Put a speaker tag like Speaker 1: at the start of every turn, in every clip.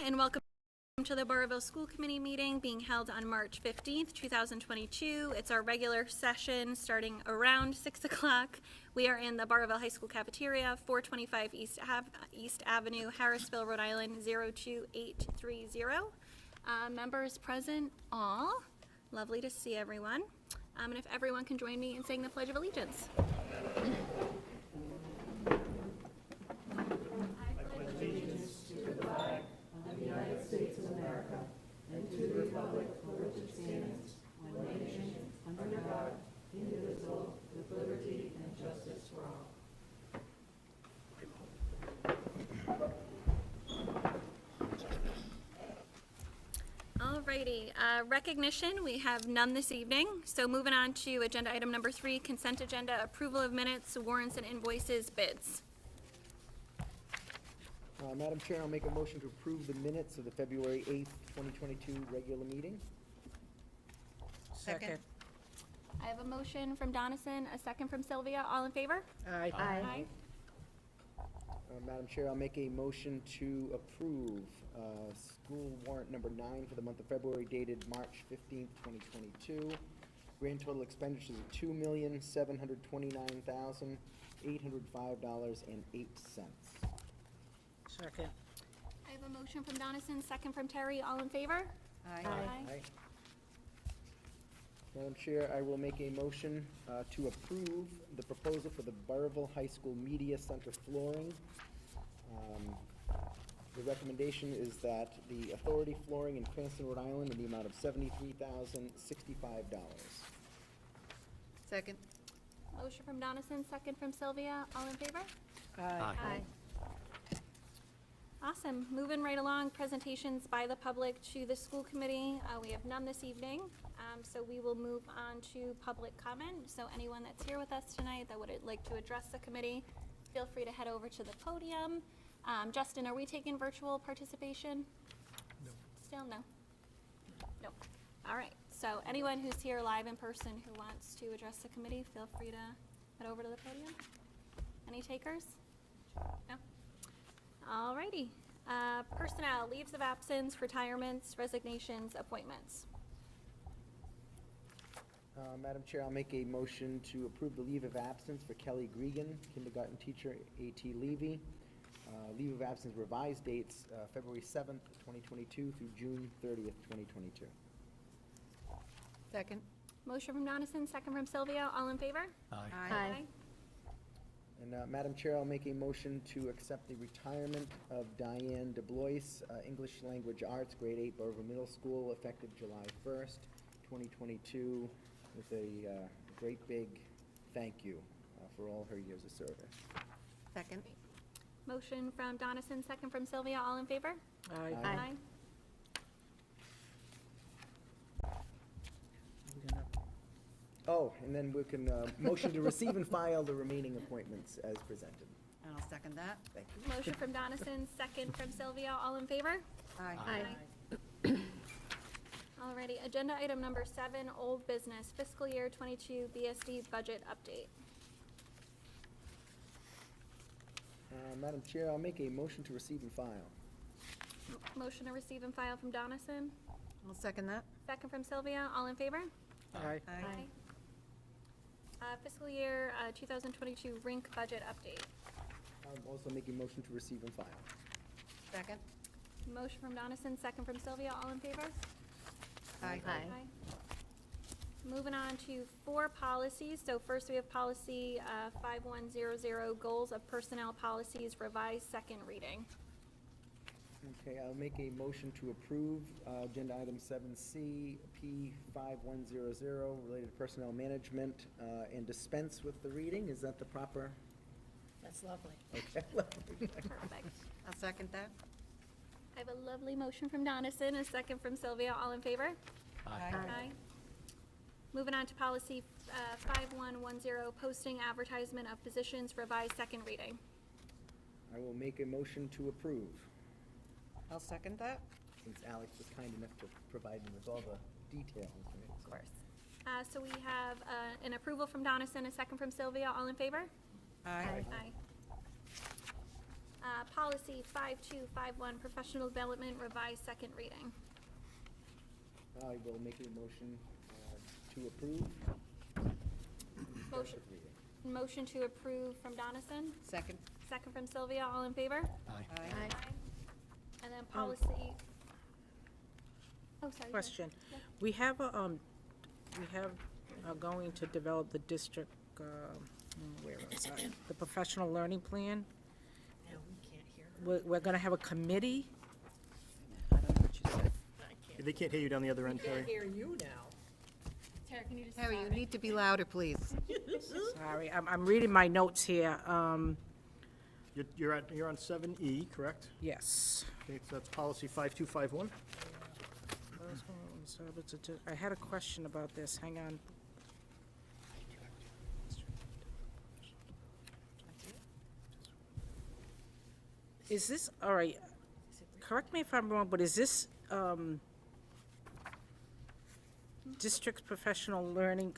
Speaker 1: and welcome to the Burrillville School Committee meeting being held on March 15th, 2022. It's our regular session starting around 6 o'clock. We are in the Barval High School cafeteria, 425 East Avenue, Harrisville, Rhode Island, 02830. Members present, all. Lovely to see everyone. And if everyone can join me in saying the Pledge of Allegiance. Alrighty, recognition, we have none this evening. So moving on to agenda item number 3, consent agenda, approval of minutes, warrants and invoices, bids.
Speaker 2: Madam Chair, I'll make a motion to approve the minutes of the February 8th, 2022 regular meeting.
Speaker 3: Second.
Speaker 1: I have a motion from Donison, a second from Sylvia. All in favor?
Speaker 3: Aye.
Speaker 1: Aye.
Speaker 2: Madam Chair, I'll make a motion to approve school warrant number 9 for the month of February dated March 15th, 2022. Grand total expenditures of $2,729,805.08.
Speaker 3: Second.
Speaker 1: I have a motion from Donison, second from Terry. All in favor?
Speaker 3: Aye.
Speaker 2: Aye. Madam Chair, I will make a motion to approve the proposal for the Burrillville High School Media Center flooring. The recommendation is that the Authority flooring in Cranston, Rhode Island, in the amount of $73,065.
Speaker 3: Second.
Speaker 1: Motion from Donison, second from Sylvia. All in favor?
Speaker 3: Aye.
Speaker 1: Awesome. Moving right along, presentations by the public to the school committee. We have none this evening, so we will move on to public comment. So anyone that's here with us tonight that would like to address the committee, feel free to head over to the podium. Justin, are we taking virtual participation? No. Still no? No. All right. So anyone who's here live in person who wants to address the committee, feel free to head over to the podium. Any takers? No? All righty. Personnel, leaves of absence, retirements, resignations, appointments.
Speaker 2: Madam Chair, I'll make a motion to approve the leave of absence for Kelly Gregan, kindergarten teacher, A.T. Levy. Leave of absence revised dates, February 7th, 2022 through June 30th, 2022.
Speaker 3: Second.
Speaker 1: Motion from Donison, second from Sylvia. All in favor?
Speaker 3: Aye.
Speaker 2: And Madam Chair, I'll make a motion to accept the retirement of Diane DeBlois, English Language Arts, grade 8, Burrillville Middle School, effective July 1st, 2022, with a great big thank you for all her years of service.
Speaker 3: Second.
Speaker 1: Motion from Donison, second from Sylvia. All in favor?
Speaker 3: Aye.
Speaker 2: Oh, and then we can motion to receive and file the remaining appointments as presented.
Speaker 3: And I'll second that.
Speaker 2: Thank you.
Speaker 1: Motion from Donison, second from Sylvia. All in favor?
Speaker 3: Aye.
Speaker 1: Alrighty, agenda item number 7, old business, fiscal year 22 BSD budget update.
Speaker 2: Madam Chair, I'll make a motion to receive and file.
Speaker 1: Motion to receive and file from Donison,
Speaker 3: I'll second that.
Speaker 1: second from Sylvia. All in favor?
Speaker 3: Aye.
Speaker 1: Fiscal year 2022 rink budget update.
Speaker 2: I'm also making a motion to receive and file.
Speaker 3: Second.
Speaker 1: Motion from Donison, second from Sylvia. All in favor?
Speaker 3: Aye.
Speaker 1: Moving on to 4 policies. So first we have policy 5100, goals of personnel policies, revised second reading.
Speaker 2: Okay, I'll make a motion to approve agenda item 7C, P5100, related to personnel management, and dispense with the reading. Is that the proper?
Speaker 3: That's lovely.
Speaker 2: Okay.
Speaker 1: Perfect.
Speaker 3: I'll second that.
Speaker 1: I have a lovely motion from Donison, a second from Sylvia. All in favor?
Speaker 3: Aye.
Speaker 1: Moving on to policy 5110, posting advertisement of positions, revised second reading.
Speaker 2: I will make a motion to approve,
Speaker 3: I'll second that.
Speaker 2: since Alex was kind enough to provide me with all the details. Right?
Speaker 1: Of course. So we have an approval from Donison, a second from Sylvia. All in favor?
Speaker 3: Aye.
Speaker 1: Aye. Policy 5251, professional development, revised second reading.
Speaker 2: I will make a motion to approve.
Speaker 1: Motion,
Speaker 2: Second reading.
Speaker 1: motion to approve from Donnison,
Speaker 3: Second.
Speaker 1: second from Sylvia, all in favor?
Speaker 3: Aye.
Speaker 1: And then policy, oh, sorry.
Speaker 4: Question.
Speaker 1: Yeah.
Speaker 4: We have going to develop the district, where is that? The professional learning plan.
Speaker 3: No, we can't hear.
Speaker 4: We're gonna have a committee. I don't know what you said.
Speaker 5: They can't hear you down the other end, Terry.
Speaker 3: hear you now.
Speaker 1: Tara, can you just?
Speaker 3: Harry, you need to be louder, please.
Speaker 4: Sorry, I'm reading my notes here.
Speaker 5: You're on 7E, correct?
Speaker 4: Yes.
Speaker 5: Okay, so that's policy 5251.
Speaker 4: I had a question about this, hang on. Is this, all right, correct me if I'm wrong, but is this, district's professional learning,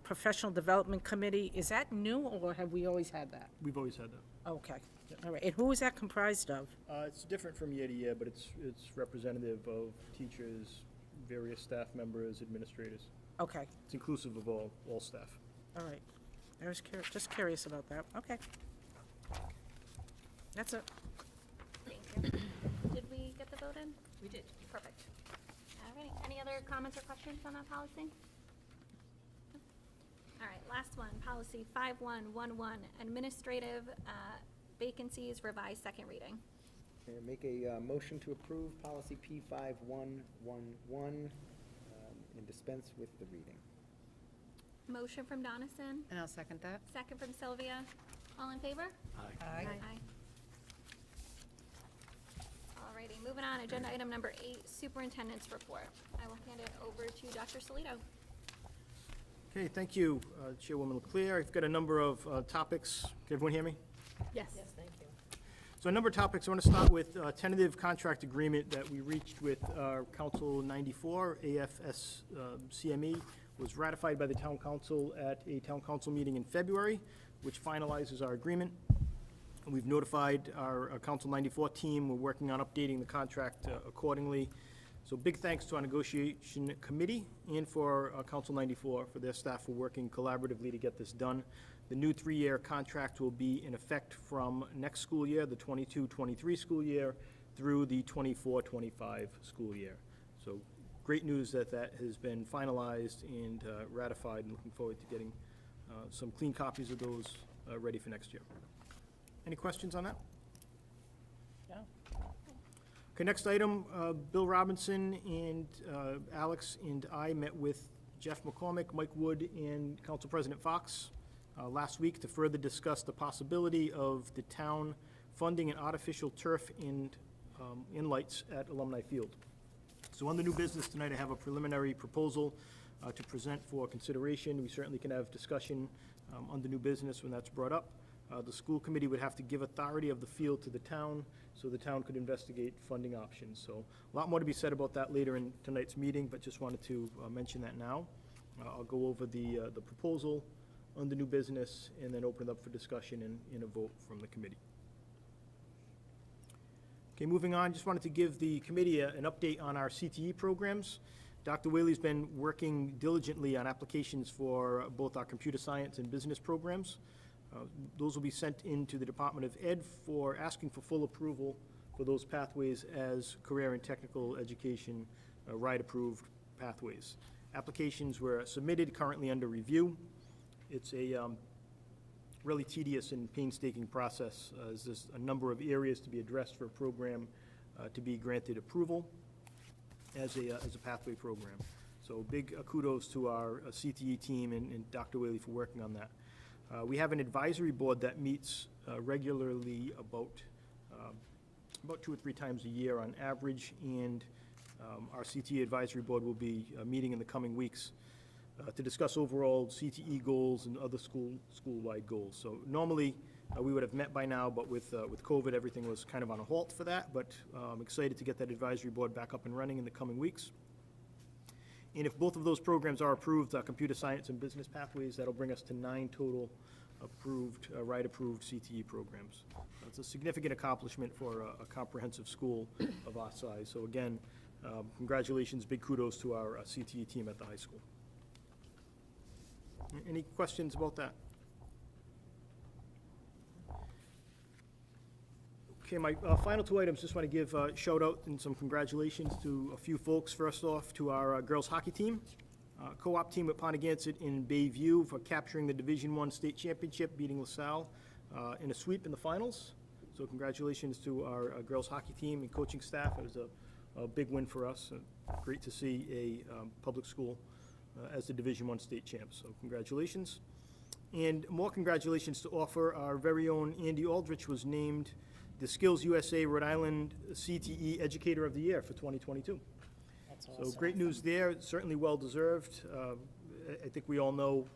Speaker 4: professional development committee, is that new, or have we always had that?
Speaker 5: We've always had that.
Speaker 4: Okay, all right, and who is that comprised of?
Speaker 5: It's different from year to year, but it's representative of teachers, various staff members, administrators.
Speaker 4: Okay,
Speaker 5: It's inclusive of all staff.
Speaker 4: all right, I was just curious about that, okay. That's it.
Speaker 1: Thank you. Did we get the vote in?
Speaker 3: We did.
Speaker 1: Perfect. All right, any other comments or questions on that policy? All right, last one, policy 5111, administrative vacancies, revised second reading.
Speaker 2: Okay, make a motion to approve policy P5111 and dispense with the reading.
Speaker 1: Motion from Donnison,
Speaker 3: And I'll second that.
Speaker 1: second from Sylvia. All in favor?
Speaker 3: Aye.
Speaker 1: Alrighty, moving on, agenda item number 8, superintendent's report. I will hand it over to Dr. Solito.
Speaker 5: Okay, thank you, Chairwoman Leclerc. I've got a number of topics. Can everyone hear me?
Speaker 1: Yes.
Speaker 3: Thank you.
Speaker 5: So a number of topics. I want to start with a tentative contract agreement that we reached with Council 94, AFS CME, was ratified by the Town Council at a Town Council meeting in February, which finalizes our agreement. And we've notified our Council 94 team. We're working on updating the contract accordingly. So big thanks to our negotiation committee and for Council 94 for their staff for working collaboratively to get this done. The new 3-year contract will be in effect from next school year, the 22-23 school year, through the 24-25 school year. So great news that that has been finalized and ratified, and looking forward to getting some clean copies of those ready for next year. Any questions on that?
Speaker 4: No.
Speaker 5: Okay, next item, Bill Robinson and Alex and I met with Jeff McCormick, Mike Wood, and Council President Fox last week to further discuss the possibility of the town funding an artificial turf and lights at Alumni Field. So on the new business tonight, I have a preliminary proposal to present for consideration. We certainly can have discussion on the new business when that's brought up. The school committee would have to give authority of the field to the town, so the town could investigate funding options. So a lot more to be said about that later in tonight's meeting, but just wanted to mention that now. I'll go over the proposal on the new business and then open it up for discussion and a vote from the committee. Okay, moving on, just wanted to give the committee an update on our CTE programs. Dr. Whaley's been working diligently on applications for both our computer science and business programs. Those will be sent into the Department of Ed for asking for full approval for those pathways as career and technical education RIDE-approved pathways. Applications were submitted, currently under review. It's a really tedious and painstaking process, as there's a number of areas to be addressed for a program to be granted approval as a pathway program. So big kudos to our CTE team and Dr. Whaley for working on that. We have an advisory board that meets regularly about 2 or 3 times a year on average, and our CTE advisory board will be meeting in the coming weeks to discuss overall CTE goals and other school-wide goals. So normally, we would have met by now, but with COVID, everything was kind of on a halt for that, but I'm excited to get that advisory board back up and running in the coming weeks. And if both of those programs are approved, computer science and business pathways, that'll bring us to 9 total right-approved CTE programs. It's a significant accomplishment for a comprehensive school of our size. So again, congratulations, big kudos to our CTE team at the high school. Any questions about that? Okay, my final two items, just want to give a shout out and some congratulations to a few folks. First off, to our girls hockey team, co-op team at Pontigansett in Bayview for capturing the Division I state championship, beating LaSalle in a sweep in the finals. So congratulations to our girls hockey team and coaching staff. It was a big win for us. Great to see a public school as the Division I state champ. So congratulations. And more congratulations to offer. Our very own Andy Aldrich was named the Skills USA Rhode Island CTE Educator of the Year for 2022.
Speaker 6: That's
Speaker 5: So
Speaker 6: awesome.
Speaker 5: great news there, certainly well-deserved. I think we all know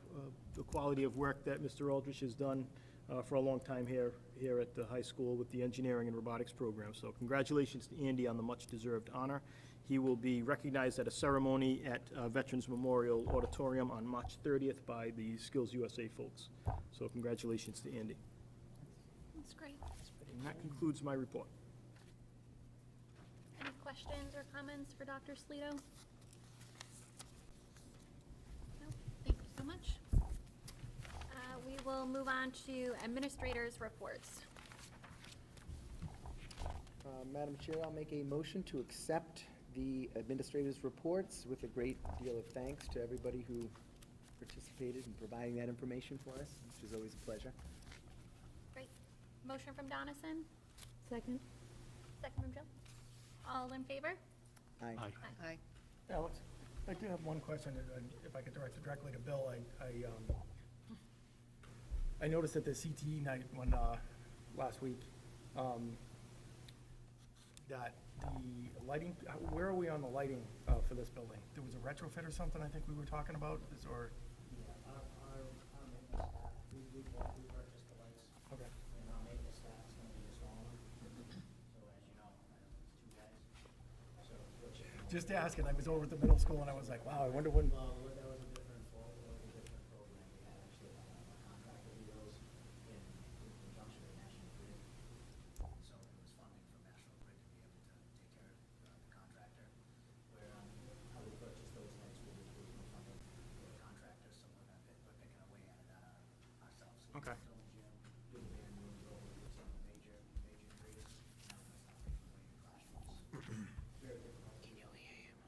Speaker 5: the quality of work that Mr. Aldrich has done for a long time here at the high school with the engineering and robotics program. So congratulations to Andy on the much-deserved honor. He will be recognized at a ceremony at Veterans Memorial Auditorium on March 30th by the Skills USA folks. So congratulations to Andy.
Speaker 1: That's great.
Speaker 5: And that concludes my report.
Speaker 1: Any questions or comments for Dr. Slito? No, thank you so much. We will move on to administrators' reports.
Speaker 2: Madam Chair, I'll make a motion to accept the administrators' reports with a great deal of thanks to everybody who participated in providing that information for us, which is always a pleasure.
Speaker 1: Great. Motion from Donnison,
Speaker 3: Second.
Speaker 1: second from Jill. All in favor?
Speaker 2: Aye.
Speaker 3: Aye.
Speaker 7: Alex, I do have one question, and if I could direct it directly to Bill. I noticed at the CTE night last week, that the lighting, where are we on the lighting for this building? There was a retrofit or something I think we were talking about, or?
Speaker 6: Yeah, our maintenance staff, we purchased the lights,
Speaker 7: Okay.
Speaker 6: and our maintenance staff is gonna be installing them. So as you know, it's 2 guys. So, which,
Speaker 7: Just asking, I was over at the middle school and I was like, wow, I wonder when,
Speaker 6: well, that was a different program. We had actually a contractor do those in conjunction with National Grid. So it was funding from National Grid to be able to take care of the contractor. Where, how we purchase those lights will be funding for the contractor, so we're picking away at it ourselves. So
Speaker 7: Okay.
Speaker 6: Film gym, do the band rooms over with some major trees. Now we're gonna start picking away in classrooms. Very difficult. Can you hear him?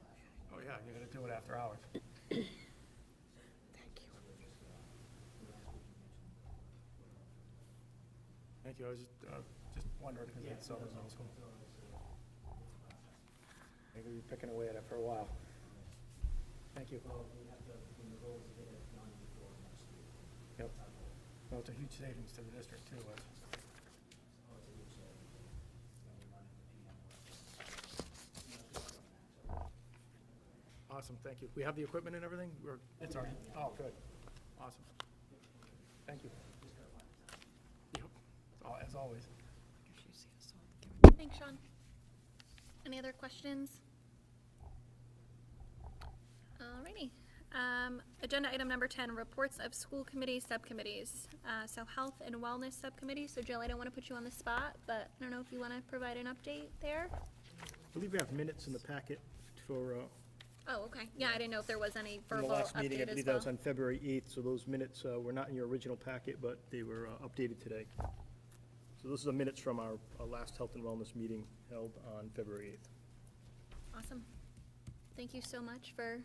Speaker 7: oh yeah, you're gonna do it after hours. Thank you, I was just wondering, because it's Silver's middle school. Maybe we're picking away at it for a while. Thank you.
Speaker 6: Well, we have to, when the goal is to get it done before next year.
Speaker 7: Yep. Well, it's a huge savings to the district too.
Speaker 6: Oh, it's a huge savings. When we run into PM work.
Speaker 7: Awesome, thank you. We have the equipment and everything? It's already, oh, good. Awesome. Thank you. Yep, as always.
Speaker 1: Thanks, Sean. Any other questions? Alrighty. Agenda item number 10, reports of school committee subcommittees. So health and wellness subcommittee. So Jill, I don't want to put you on the spot, but I don't know if you want to provide an update there?
Speaker 5: I believe we have minutes in the packet for
Speaker 1: Oh, okay. Yeah, I didn't know if there was any
Speaker 5: from the
Speaker 1: verbal
Speaker 5: last meeting. I
Speaker 1: update as
Speaker 5: believe that
Speaker 1: well.
Speaker 5: was on February 8th, so those minutes were not in your original packet, but they were updated today. So this is the minutes from our last health and wellness meeting held on February 8th.
Speaker 1: Awesome. Thank you so much for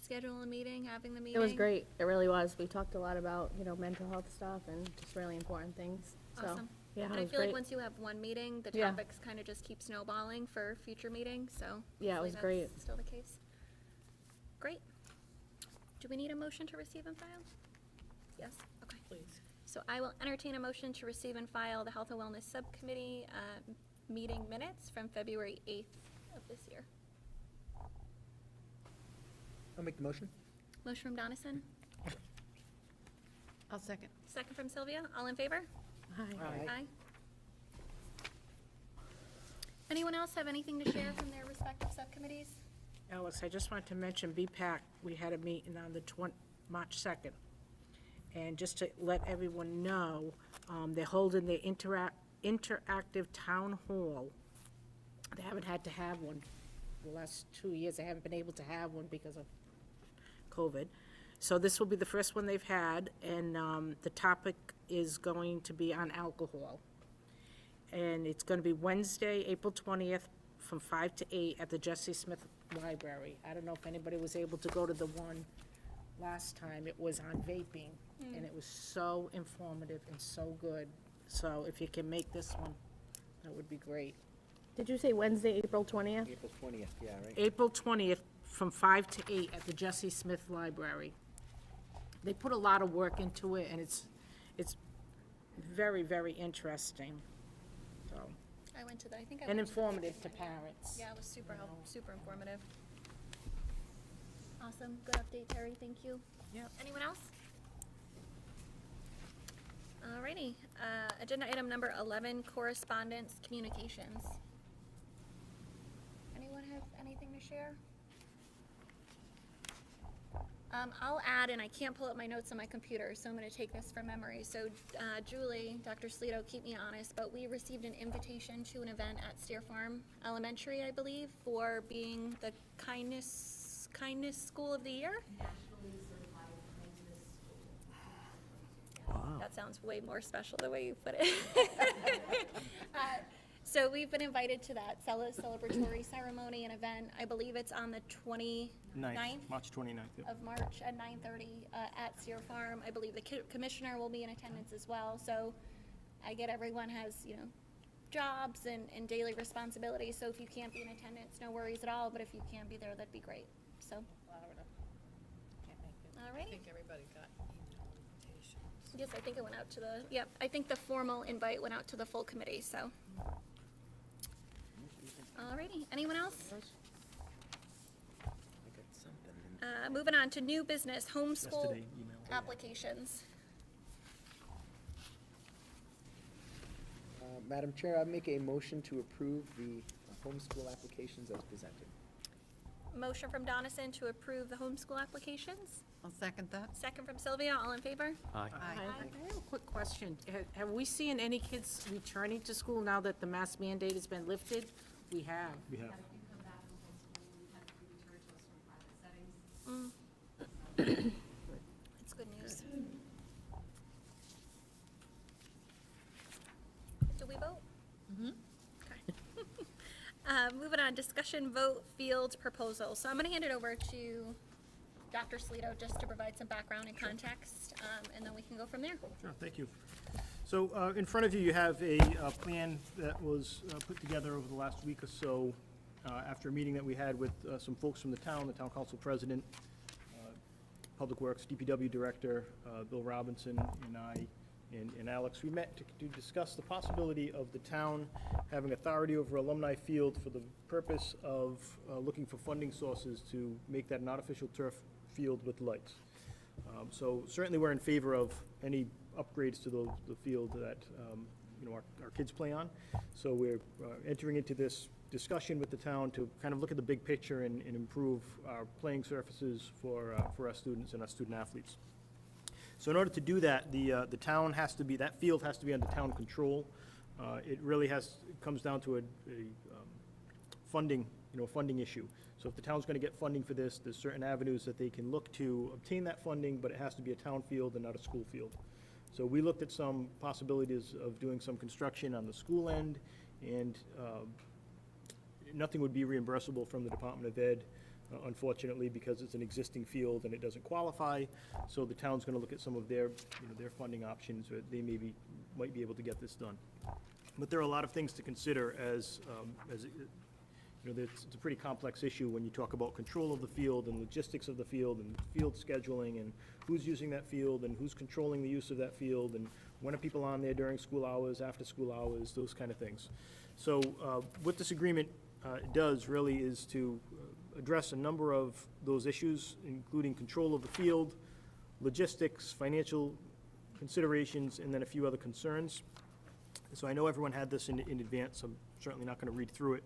Speaker 1: scheduling a meeting, having the meeting.
Speaker 8: It was great. It really was. We talked a lot about, mental health stuff and just really important things. So,
Speaker 1: Awesome.
Speaker 8: yeah,
Speaker 1: And
Speaker 8: it
Speaker 1: I
Speaker 8: was
Speaker 1: feel like
Speaker 8: great.
Speaker 1: once you have one meeting, the
Speaker 8: Yeah.
Speaker 1: topics kind of just keep snowballing for future meetings, so.
Speaker 8: Yeah, it
Speaker 1: hopefully
Speaker 8: was great.
Speaker 1: that's still the case. Great. Do we need a motion to receive and file? Yes, okay.
Speaker 4: Please.
Speaker 1: So I will entertain a motion to receive and file the Health and Wellness Subcommittee meeting minutes from February 8th of this year.
Speaker 2: I'll make the motion.
Speaker 1: Motion from Donnison,
Speaker 3: I'll second.
Speaker 1: second from Sylvia. All in favor?
Speaker 8: Hi.
Speaker 1: Aye. Anyone else have anything to share from their respective subcommittees?
Speaker 4: Alex, I just wanted to mention BPAC, we had a meeting on the March 2nd. And just to let everyone know, they're holding their interactive town hall. They haven't had to have one the last 2 years. They haven't been able to have one because of COVID. So this will be the first one they've had, and the topic is going to be on alcohol. And it's going to be Wednesday, April 20th, from 5 to 8 at the Jesse Smith Library. I don't know if anybody was able to go to the one last time. It was on vaping, and it was so informative and so good. So if you can make this one, that would be great.
Speaker 8: Did you say Wednesday, April 20th?
Speaker 2: April 20th, yeah, right?
Speaker 4: April 20th, from 5 to 8 at the Jesse Smith Library. They put a lot of work into it, and it's very, very interesting, so,
Speaker 1: I went to the, I think I
Speaker 4: and
Speaker 1: went to the
Speaker 4: informative to
Speaker 1: vaping one, yeah.
Speaker 4: parents.
Speaker 1: Yeah, it was super helpful, super informative. Awesome, good update, Terry, thank you.
Speaker 4: Yep.
Speaker 1: Anyone else? Alrighty, agenda item number 11, correspondence, communications. Anyone have anything to share? I'll add, and I can't pull up my notes on my computer, so I'm gonna take this from memory. So, Julie, Dr. Slito, keep me honest, but we received an invitation to an event at Steer Farm Elementary, I believe, for being the kindness school of the year? That sounds way more special the way you put it. So we've been invited to that celebratory ceremony and event. I believe it's on the 29th
Speaker 5: March 29th, yeah.
Speaker 1: of March at 9:30 at Steer Farm. I believe the commissioner will be in attendance as well. So I get everyone has, jobs and daily responsibilities. So if you can't be in attendance, no worries at all. But if you can be there, that'd be great. So,
Speaker 3: I
Speaker 1: alrighty.
Speaker 3: think everybody got email invitations.
Speaker 1: Yes, I think it went out to the, yep, I think the formal invite went out to the full committee, so. Alrighty, anyone else?
Speaker 2: I got something.
Speaker 1: Moving on to new business, homeschool
Speaker 5: Yesterday email.
Speaker 1: applications.
Speaker 2: Madam Chair, I make a motion to approve the homeschool applications as presented.
Speaker 1: Motion from Donnison to approve the homeschool applications.
Speaker 3: I'll second that.
Speaker 1: Second from Sylvia, all in favor?
Speaker 3: Aye.
Speaker 4: I have a quick question. Have we seen any kids returning to school now that the mask mandate has been lifted? We have.
Speaker 5: We have.
Speaker 1: It's good news. Do we vote? Mm-hmm. Okay. Moving on, discussion vote field proposal. So I'm gonna hand it over to Dr. Slito just to provide some background and context, and then we can go from there.
Speaker 5: Sure, thank you. So in front of you, you have a plan that was put together over the last week or so after a meeting that we had with some folks from the town council president, Public Works, DPW Director, Bill Robinson, and I, and Alex. We met to discuss the possibility of the town having authority over alumni field for the purpose of looking for funding sources to make that an artificial turf field with lights. So certainly we're in favor of any upgrades to the field that our kids play on. So we're entering into this discussion with the town to kind of look at the big picture and improve our playing surfaces for our students and our student athletes. So in order to do that, the town has to be, that field has to be under town control. It really comes down to a funding issue. So if the town's going to get funding for this, there's certain avenues that they can look to obtain that funding, but it has to be a town field and not a school field. So we looked at some possibilities of doing some construction on the school end, and nothing would be reimbursable from the Department of Ed, unfortunately, because it's an existing field and it doesn't qualify. So the town's going to look at some of their funding options, or they might be able to get this done. But there are a lot of things to consider as it's a pretty complex issue when you talk about control of the field and logistics of the field and field scheduling and who's using that field and who's controlling the use of that field and when are people on there during school hours, after school hours, those kind of things. So what this agreement does really is to address a number of those issues, including control of the field, logistics, financial considerations, and then a few other concerns. So I know everyone had this in advance. I'm certainly not going to read through it.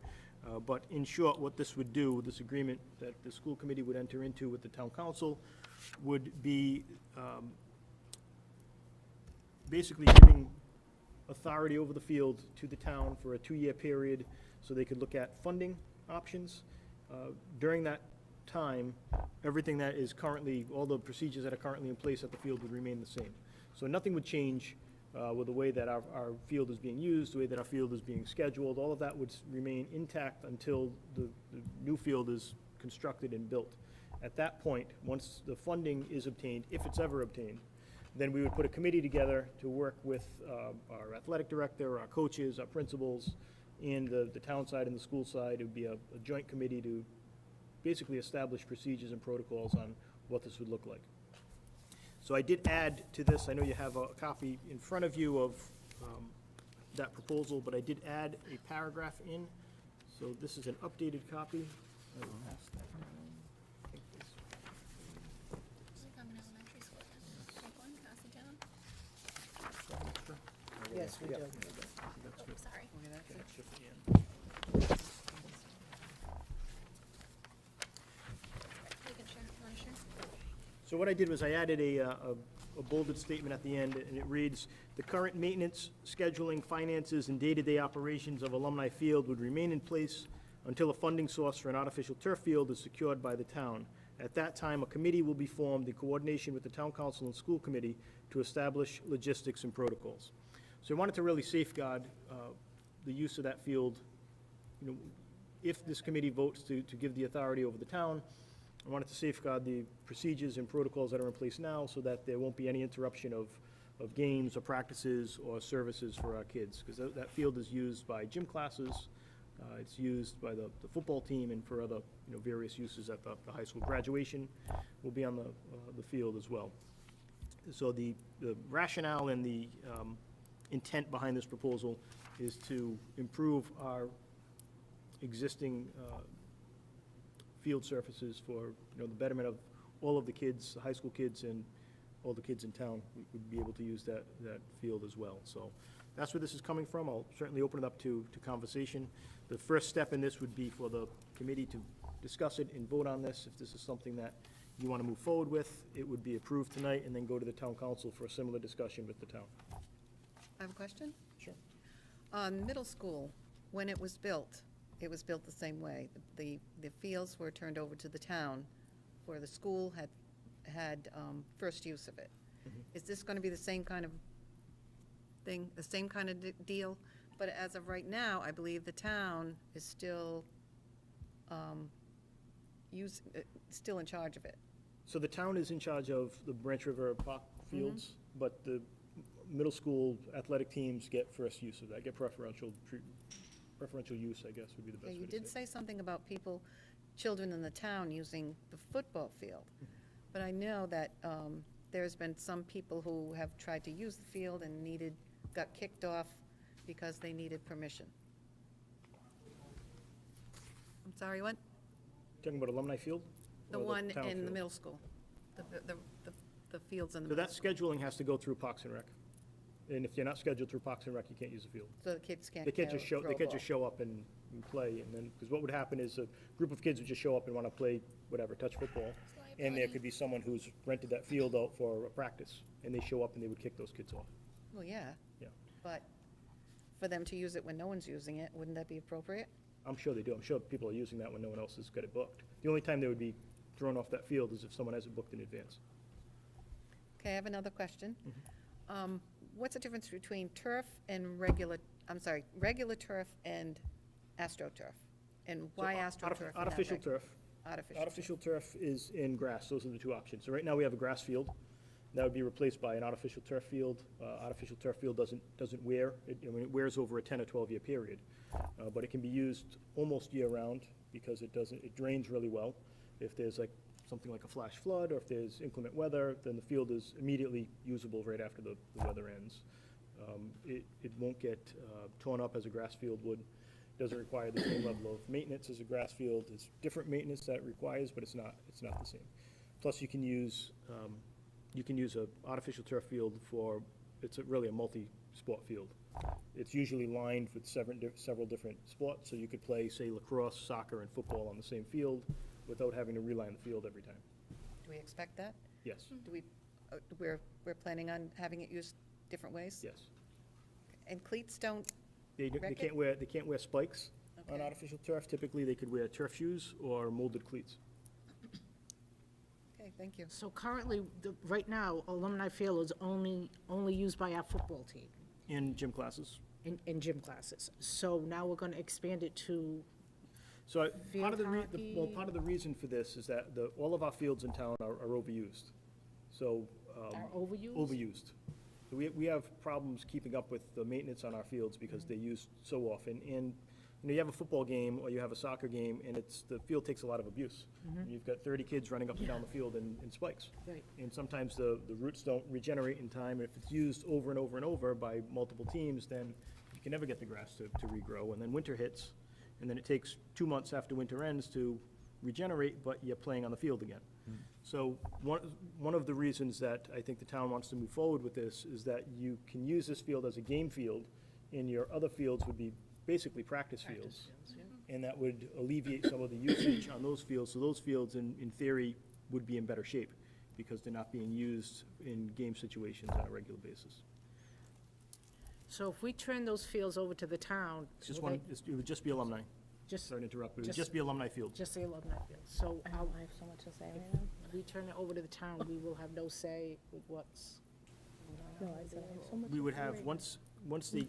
Speaker 5: But in short, what this would do, this agreement that the school committee would enter into with the town council, would be basically giving authority over the field to the town for a 2-year period so they could look at funding options. During that time, everything that is currently, all the procedures that are currently in place at the field would remain the same. So nothing would change with the way that our field is being used, the way that our field is being scheduled. All of that would remain intact until the new field is constructed and built. At that point, once the funding is obtained, if it's ever obtained, then we would put a committee together to work with our athletic director, our coaches, our principals, and the town side and the school side. It would be a joint committee to basically establish procedures and protocols on what this would look like. So I did add to this, I know you have a copy in front of you of that proposal, but I did add a paragraph in. So this is an updated copy. I will pass that down. I think this-
Speaker 1: I'm in elementary school then. Take one, pass it down.
Speaker 4: Yes, we do.
Speaker 1: Oh, sorry.
Speaker 3: Okay, that's it.
Speaker 5: Shift the end.
Speaker 1: You can share, you wanna share?
Speaker 5: So what I did was I added a bolded statement at the end, and it reads, "The current maintenance, scheduling, finances, and day-to-day operations of Alumni Field would remain in place until a funding source for an artificial turf field is secured by the town. At that time, a committee will be formed in coordination with the town council and school committee to establish logistics and protocols." So I wanted to really safeguard the use of that field. You know, if this committee votes to give the authority over the town, I wanted to safeguard the procedures and protocols that are in place now so that there won't be any interruption of games or practices or services for our kids. Because that field is used by gym classes, it's used by the football team and for other, various uses at the high school. Graduation will be on the field as well. So the rationale and the intent behind this proposal is to improve our existing field surfaces for, the betterment of all of the kids, the high school kids, and all the kids in town would be able to use that field as well. So that's where this is coming from. I'll certainly open it up to conversation. The first step in this would be for the committee to discuss it and vote on this. If this is something that you want to move forward with, it would be approved tonight and then go to the town council for a similar discussion with the town.
Speaker 3: I have a question.
Speaker 5: Sure.
Speaker 3: On middle school, when it was built the same way. The fields were turned over to the town, where the school had first use of it. Is this going to be the same kind of thing, the same kind of deal? But as of right now, I believe the town is still still in charge of it.
Speaker 5: So the town is in charge of the Branch River Park fields, but the middle school athletic teams get first use of that, get preferential use, I guess, would be the best way
Speaker 3: You
Speaker 5: to
Speaker 3: did say something about children in the town using the football field. But I know that there's been some people who have tried to use the field and got kicked off because they needed permission. I'm sorry, what?
Speaker 5: Talking about Alumni Field?
Speaker 3: The
Speaker 5: Or
Speaker 3: one
Speaker 5: town
Speaker 3: in the
Speaker 5: field?
Speaker 3: middle school. The fields in the
Speaker 5: So
Speaker 3: middle
Speaker 5: that
Speaker 3: school.
Speaker 5: scheduling has to go through Parks and Rec. And if you're not scheduled through Parks and Rec, you can't use the field.
Speaker 3: So the kids can't
Speaker 5: They can't
Speaker 3: go
Speaker 5: just show,
Speaker 3: throw
Speaker 5: they
Speaker 3: a
Speaker 5: can't
Speaker 3: ball.
Speaker 5: just show up and play, and then, because what would happen is a group of kids would just show up and want to play whatever, touch football, and there could be someone who's rented that field out for a practice, and they show up and they would kick those kids off.
Speaker 3: Well, yeah.
Speaker 5: Yeah.
Speaker 3: But for them to use it when no one's using it, wouldn't that be appropriate?
Speaker 5: I'm sure they do. I'm sure people are using that when no one else has got it booked. The only time they would be thrown off that field is if someone has it booked in advance.
Speaker 3: Okay, I have another question.
Speaker 5: Mm-hmm.
Speaker 3: What's the difference between turf and regular turf and AstroTurf? And why
Speaker 5: So,
Speaker 3: AstroTurf? and not
Speaker 5: Artificial
Speaker 3: regular?
Speaker 5: turf.
Speaker 3: Artificial.
Speaker 5: Artificial turf is in grass. Those are the two options. So right now, we have a grass field. That would be replaced by an artificial turf field. Artificial turf field doesn't wear. It wears over a 10 or 12-year period. But it can be used almost year-round because it drains really well. If there's something like a flash flood, or if there's inclement weather, then the field is immediately usable right after the weather ends. It won't get torn up as a grass field would. Doesn't require the same level of maintenance as a grass field. It's different maintenance that it requires, but it's not the same. Plus, you can use an artificial turf field it's really a multi-sport field. It's usually lined with several different sports, so you could play, say, lacrosse, soccer, and football on the same field without having to reline the field every time.
Speaker 3: Do we expect that?
Speaker 5: Yes.
Speaker 3: Do we, we're planning on having it used different ways?
Speaker 5: Yes.
Speaker 3: And cleats don't,
Speaker 5: They
Speaker 3: Racket?
Speaker 5: can't wear spikes on
Speaker 3: Okay.
Speaker 5: artificial turf. Typically, they could wear turf shoes or molded cleats.
Speaker 3: okay, thank you.
Speaker 4: So currently, right now, Alumni Field is only used by our football team
Speaker 5: In gym classes.
Speaker 4: in gym classes. So now we're gonna expand it to,
Speaker 5: So part of
Speaker 4: Field
Speaker 5: part of the reason for this is that all of our fields in town are overused. So.
Speaker 4: are overused?
Speaker 5: Overused. So we have problems keeping up with the maintenance on our fields because they're used so often. And, you know, you have a football game or you have a soccer game and the field takes a lot of abuse. And you've got 30 kids running up and down the field in spikes.
Speaker 4: Right.
Speaker 5: And sometimes the roots don't regenerate in time. If it's used over and over and over by multiple teams, then you can never get the grass to regrow. And then winter hits, and then it takes 2 months after winter ends to regenerate, but you're playing on the field again. So one of the reasons that I think the town wants to move forward with this is that you can use this field as a game field, and your other fields would be basically practice fields. And that would alleviate some of the usage on those fields. So those fields, in theory, would be in better shape because they're not being used in game situations on a regular basis.
Speaker 4: So if we turn those fields over to the town,
Speaker 5: It's just
Speaker 4: will
Speaker 5: one,
Speaker 4: they-
Speaker 5: it would just be alumni.
Speaker 4: just,
Speaker 5: Sorry to interrupt, but it would
Speaker 4: just-
Speaker 5: just be alumni fields.
Speaker 4: just the alumni field. So
Speaker 8: I don't have so much to say right now.
Speaker 4: we turn it over to the town, we will have no say with what's,
Speaker 8: No, I said I have so much.
Speaker 5: We would have, once they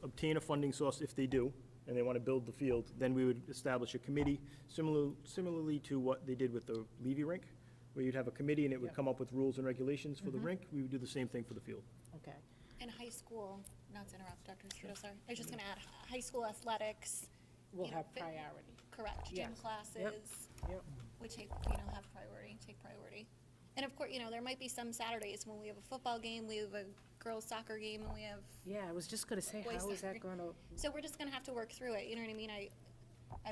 Speaker 5: obtain a funding source, if they do, and they want to build the field, then we would establish a committee, similarly to what they did with the Levy rink, where you'd have a committee and it would
Speaker 4: Yep.
Speaker 5: come up with rules and regulations for the rink. We would do the same thing for the field.
Speaker 4: okay.
Speaker 1: In high school, not to interrupt, Dr. Studo, sorry, I was just gonna add, high school athletics,
Speaker 4: We'll
Speaker 1: You know,
Speaker 4: have
Speaker 1: fit-
Speaker 4: priority.
Speaker 1: correct, gym
Speaker 4: Yes.
Speaker 1: classes,
Speaker 4: Yep.
Speaker 1: would take priority. And of course, you know, there might be some Saturdays when we have a football game, we have a girls' soccer game, and we have,
Speaker 4: Yeah, I was just gonna say,
Speaker 1: Boys
Speaker 4: how is that
Speaker 1: soccer.
Speaker 4: gonna,
Speaker 1: so we're just gonna have to work through it, you know what I mean? I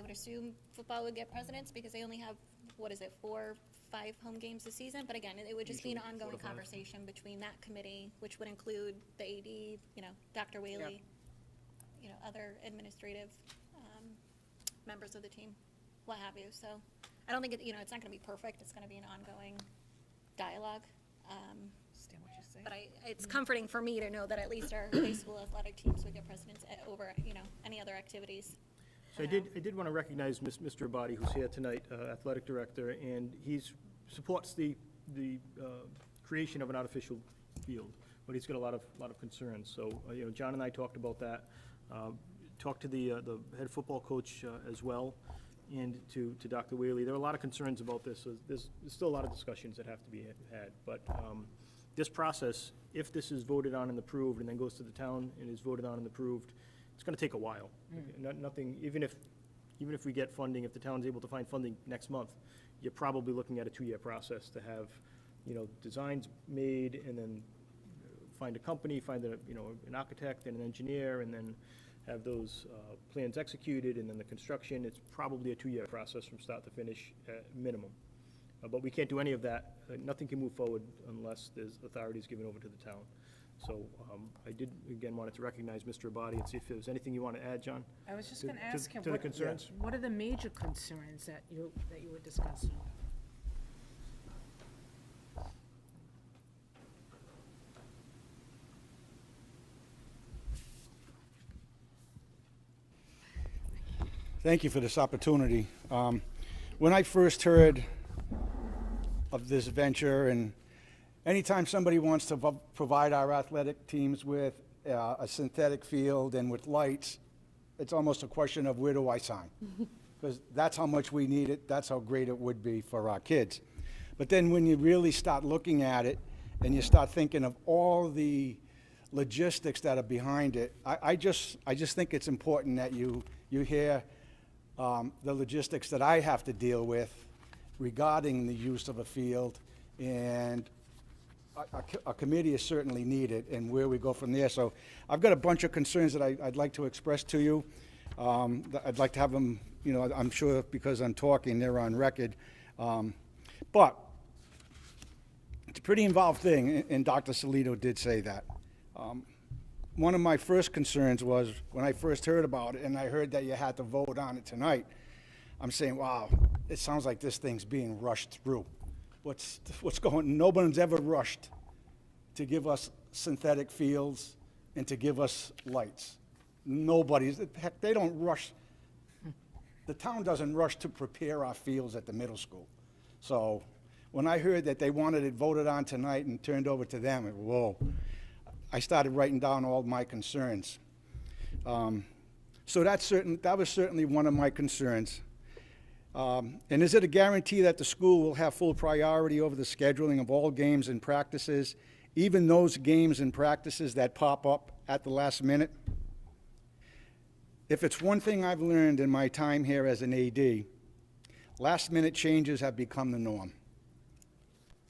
Speaker 1: would assume football would get precedence because they only have, 4, 5 home games this season, but again, it would just be an
Speaker 5: Usually 4 to
Speaker 1: ongoing
Speaker 5: 5.
Speaker 1: conversation between that committee, which would include the AD, you know, Dr. Whaley, you know, other administrative, members of the team, what have you, so I don't think it, you know, it's not gonna be perfect, it's gonna be an ongoing dialogue.
Speaker 3: Understand what you're saying?
Speaker 1: But it's comforting for me to know that at least our high school athletic teams would get precedence over, you know, any other activities.
Speaker 5: So I did want to recognize Mr. Abadi, who's here tonight, athletic director, and supports the creation of an artificial field, but he's got a lot of concerns. So, you know, John and I talked about that, talked to the head football coach as well, and to Dr. Whaley. There are a lot of concerns about this, so there's still a lot of discussions that have to be had. But this process, if this is voted on and approved, and then goes to the town and is voted on and approved, it's gonna take a while. Nothing, even if we get funding, if the town's able to find funding next month, you're probably looking at a 2-year process to have, you know, designs made, and then find a company, find an architect and an engineer, and then have those plans executed, and then the construction. It's probably a 2-year process from start to finish at minimum. But we can't do any of that. Nothing can move forward unless there's authorities given over to the town. So I did, again, wanted to recognize Mr. Abadi and see if there was anything you want to add, John?
Speaker 4: I was just
Speaker 5: to-
Speaker 4: gonna
Speaker 5: to-
Speaker 4: ask him,
Speaker 5: to the
Speaker 4: what,
Speaker 5: concerns?
Speaker 4: what are the major concerns that you were discussing?
Speaker 9: Thank you for this opportunity. When I first heard of this venture, and anytime somebody wants to provide our athletic teams with a synthetic field and with lights, it's almost a question of where do I sign? Because that's how much we need it, that's how great it would be for our kids. But then when you really start looking at it and you start thinking of all the logistics that are behind it, I just think it's important that you hear the logistics that I have to deal with regarding the use of a field, and a committee is certainly needed, and where we go from there. So I've got a bunch of concerns that I'd like to express to you. I'd like to have them, you know, I'm sure because I'm talking, they're on record. But it's a pretty involved thing, and Dr. Salito did say that. One of my first concerns was when I first heard about it, and I heard that you had to vote on it tonight, I'm saying, wow, it sounds like this thing's being rushed through. What's going, no one's ever rushed to give us synthetic fields and to give us lights. Nobody's, heck, they don't rush, the town doesn't rush to prepare our fields at the middle school. So when I heard that they wanted it voted on tonight and turned over to them, whoa, I started writing down all my concerns. So that was certainly one of my concerns. And is it a guarantee that the school will have full priority over the scheduling of all games and practices, even those games and practices that pop up at the last minute? If it's one thing I've learned in my time here as an AD, last-minute changes have become the norm.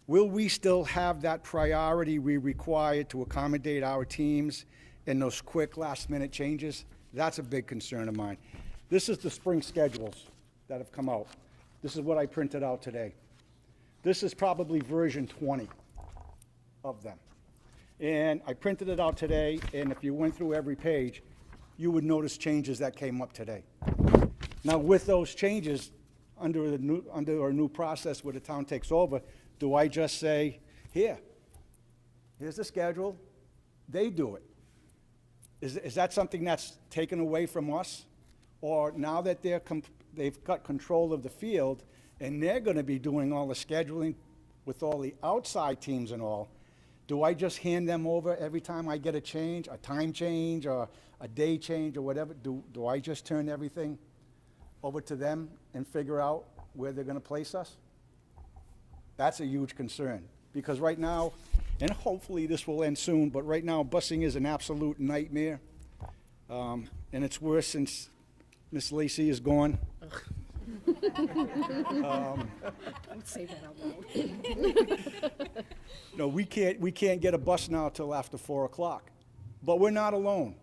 Speaker 9: Will we still have that priority we require to accommodate our teams in those quick last-minute changes? That's a big concern of mine. This is the spring schedules that have come out. This is what I printed out today. This is probably version 20 of them. And I printed it out today, and if you went through every page, you would notice changes that came up today. Now, with those changes, under our new process where the town takes over, do I just say, here's the schedule, they do it? Is that something that's taken away from us? Or now that they've got control of the field and they're gonna be doing all the scheduling with all the outside teams and all, do I just hand them over every time I get a change, a time change or a day change or whatever? Do I just turn everything over to them and figure out where they're gonna place us? That's a huge concern, because right now, and hopefully this will end soon, but right now busing is an absolute nightmare. And it's worse since Miss Lacy is gone.
Speaker 4: Don't say that out loud.
Speaker 9: No, we can't get a bus now till after 4 o'clock. But we're not alone.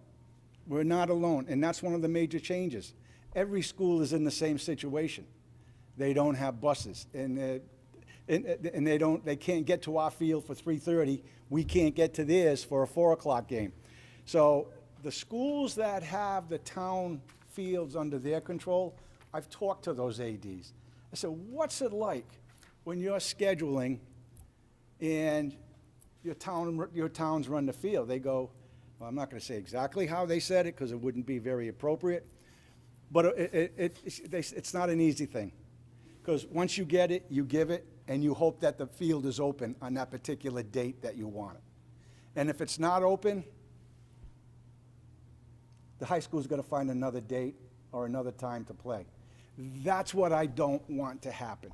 Speaker 9: We're not alone, and that's one of the major changes. Every school is in the same situation. They don't have buses, and they can't get to our field for 3:30. We can't get to theirs for a 4 o'clock game. So the schools that have the town fields under their control, I've talked to those ADs. I said, what's it like when you're scheduling and your towns run the field? They go, well, I'm not going to say exactly how they said it because it wouldn't be very appropriate, but it's not an easy thing. Because once you get it, you give it, and you hope that the field is open on that particular date that you want it. And if it's not open, the high school's got to find another date or another time to play. That's what I don't want to happen.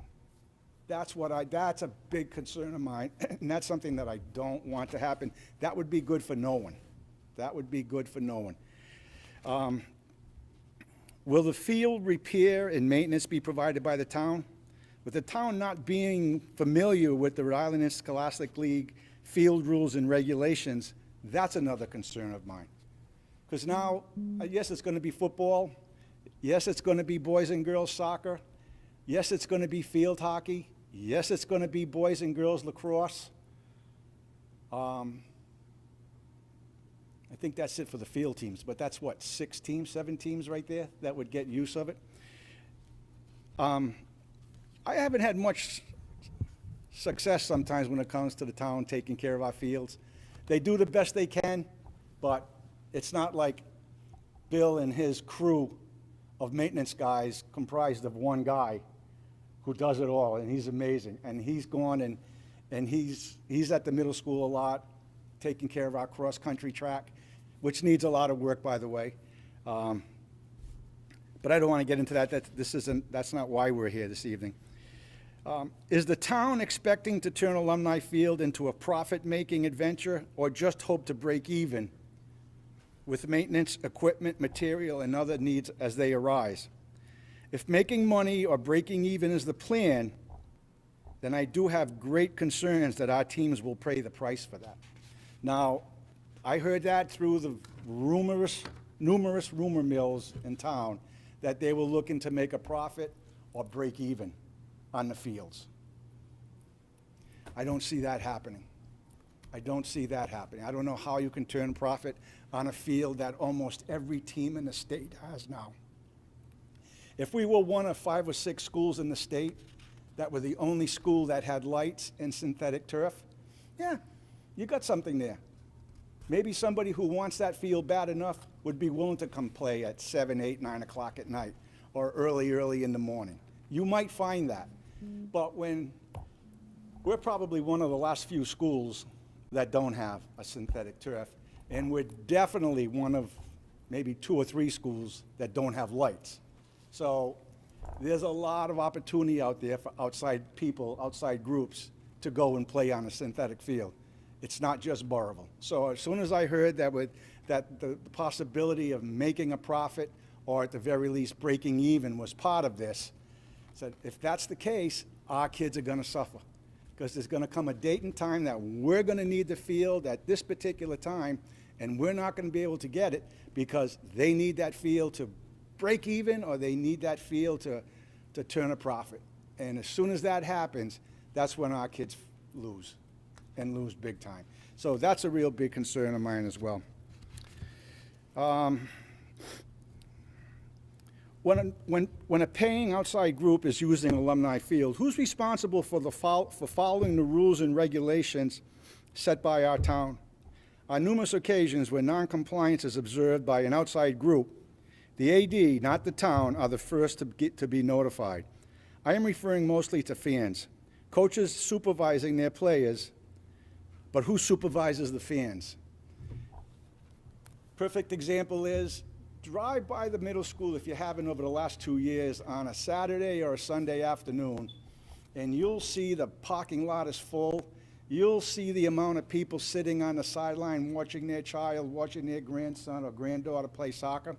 Speaker 9: That's a big concern of mine, and that's something that I don't want to happen. That would be good for no one. That would be good for no one. Will the field repair and maintenance be provided by the town? With the town not being familiar with the Rhode Island Scholastic League field rules and regulations, that's another concern of mine. Because now, yes, it's going to be football. Yes, it's going to be boys and girls soccer. Yes, it's going to be field hockey. Yes, it's going to be boys and girls lacrosse. I think that's it for the field teams, but that's what, 6 teams, 7 teams right there that would get use of it? I haven't had much success sometimes when it comes to the town taking care of our fields. They do the best they can, but it's not like Bill and his crew of maintenance guys comprised of one guy who does it all, and he's amazing. And he's gone and he's at the middle school a lot, taking care of our cross-country track, which needs a lot of work, by the way. But I don't want to get into that. That's not why we're here this evening. Is the town expecting to turn Alumni Field into a profit-making adventure, or just hope to break even with maintenance, equipment, material, and other needs as they arise? If making money or breaking even is the plan, then I do have great concerns that our teams will pay the price for that. Now, I heard that through the numerous rumor mills in town, that they were looking to make a profit or break even on the fields. I don't see that happening. I don't see that happening. I don't know how you can turn profit on a field that almost every team in the state has now. If we were one of 5 or 6 schools in the state that were the only school that had lights and synthetic turf, yeah, you got something there. Maybe somebody who wants that field bad enough would be willing to come play at 7, 8, 9 o'clock at night, or early in the morning. You might find that. But we're probably one of the last few schools that don't have a synthetic turf, and we're definitely one of maybe 2 or 3 schools that don't have lights. So there's a lot of opportunity out there for outside people, outside groups, to go and play on a synthetic field. It's not just Burrillville. So as soon as I heard that the possibility of making a profit, or at the very least breaking even, was part of this, I said, if that's the case, our kids are gonna suffer. Because there's gonna come a date and time that we're gonna need the field at this particular time, and we're not gonna be able to get it because they need that field to break even, or they need that field to turn a profit. And as soon as that happens, that's when our kids lose, and lose big time. So that's a real big concern of mine as well. When a paying outside group is using alumni field, who's responsible for following the rules and regulations set by our town? On numerous occasions where non-compliance is observed by an outside group, the AD, not the town, are the first to be notified. I am referring mostly to fans. Coaches supervising their players, but who supervises the fans? Perfect example is, drive by the middle school, if you haven't over the last 2 years, on a Saturday or a Sunday afternoon, and you'll see the parking lot is full. You'll see the amount of people sitting on the sideline watching their child, watching their grandson or granddaughter play soccer.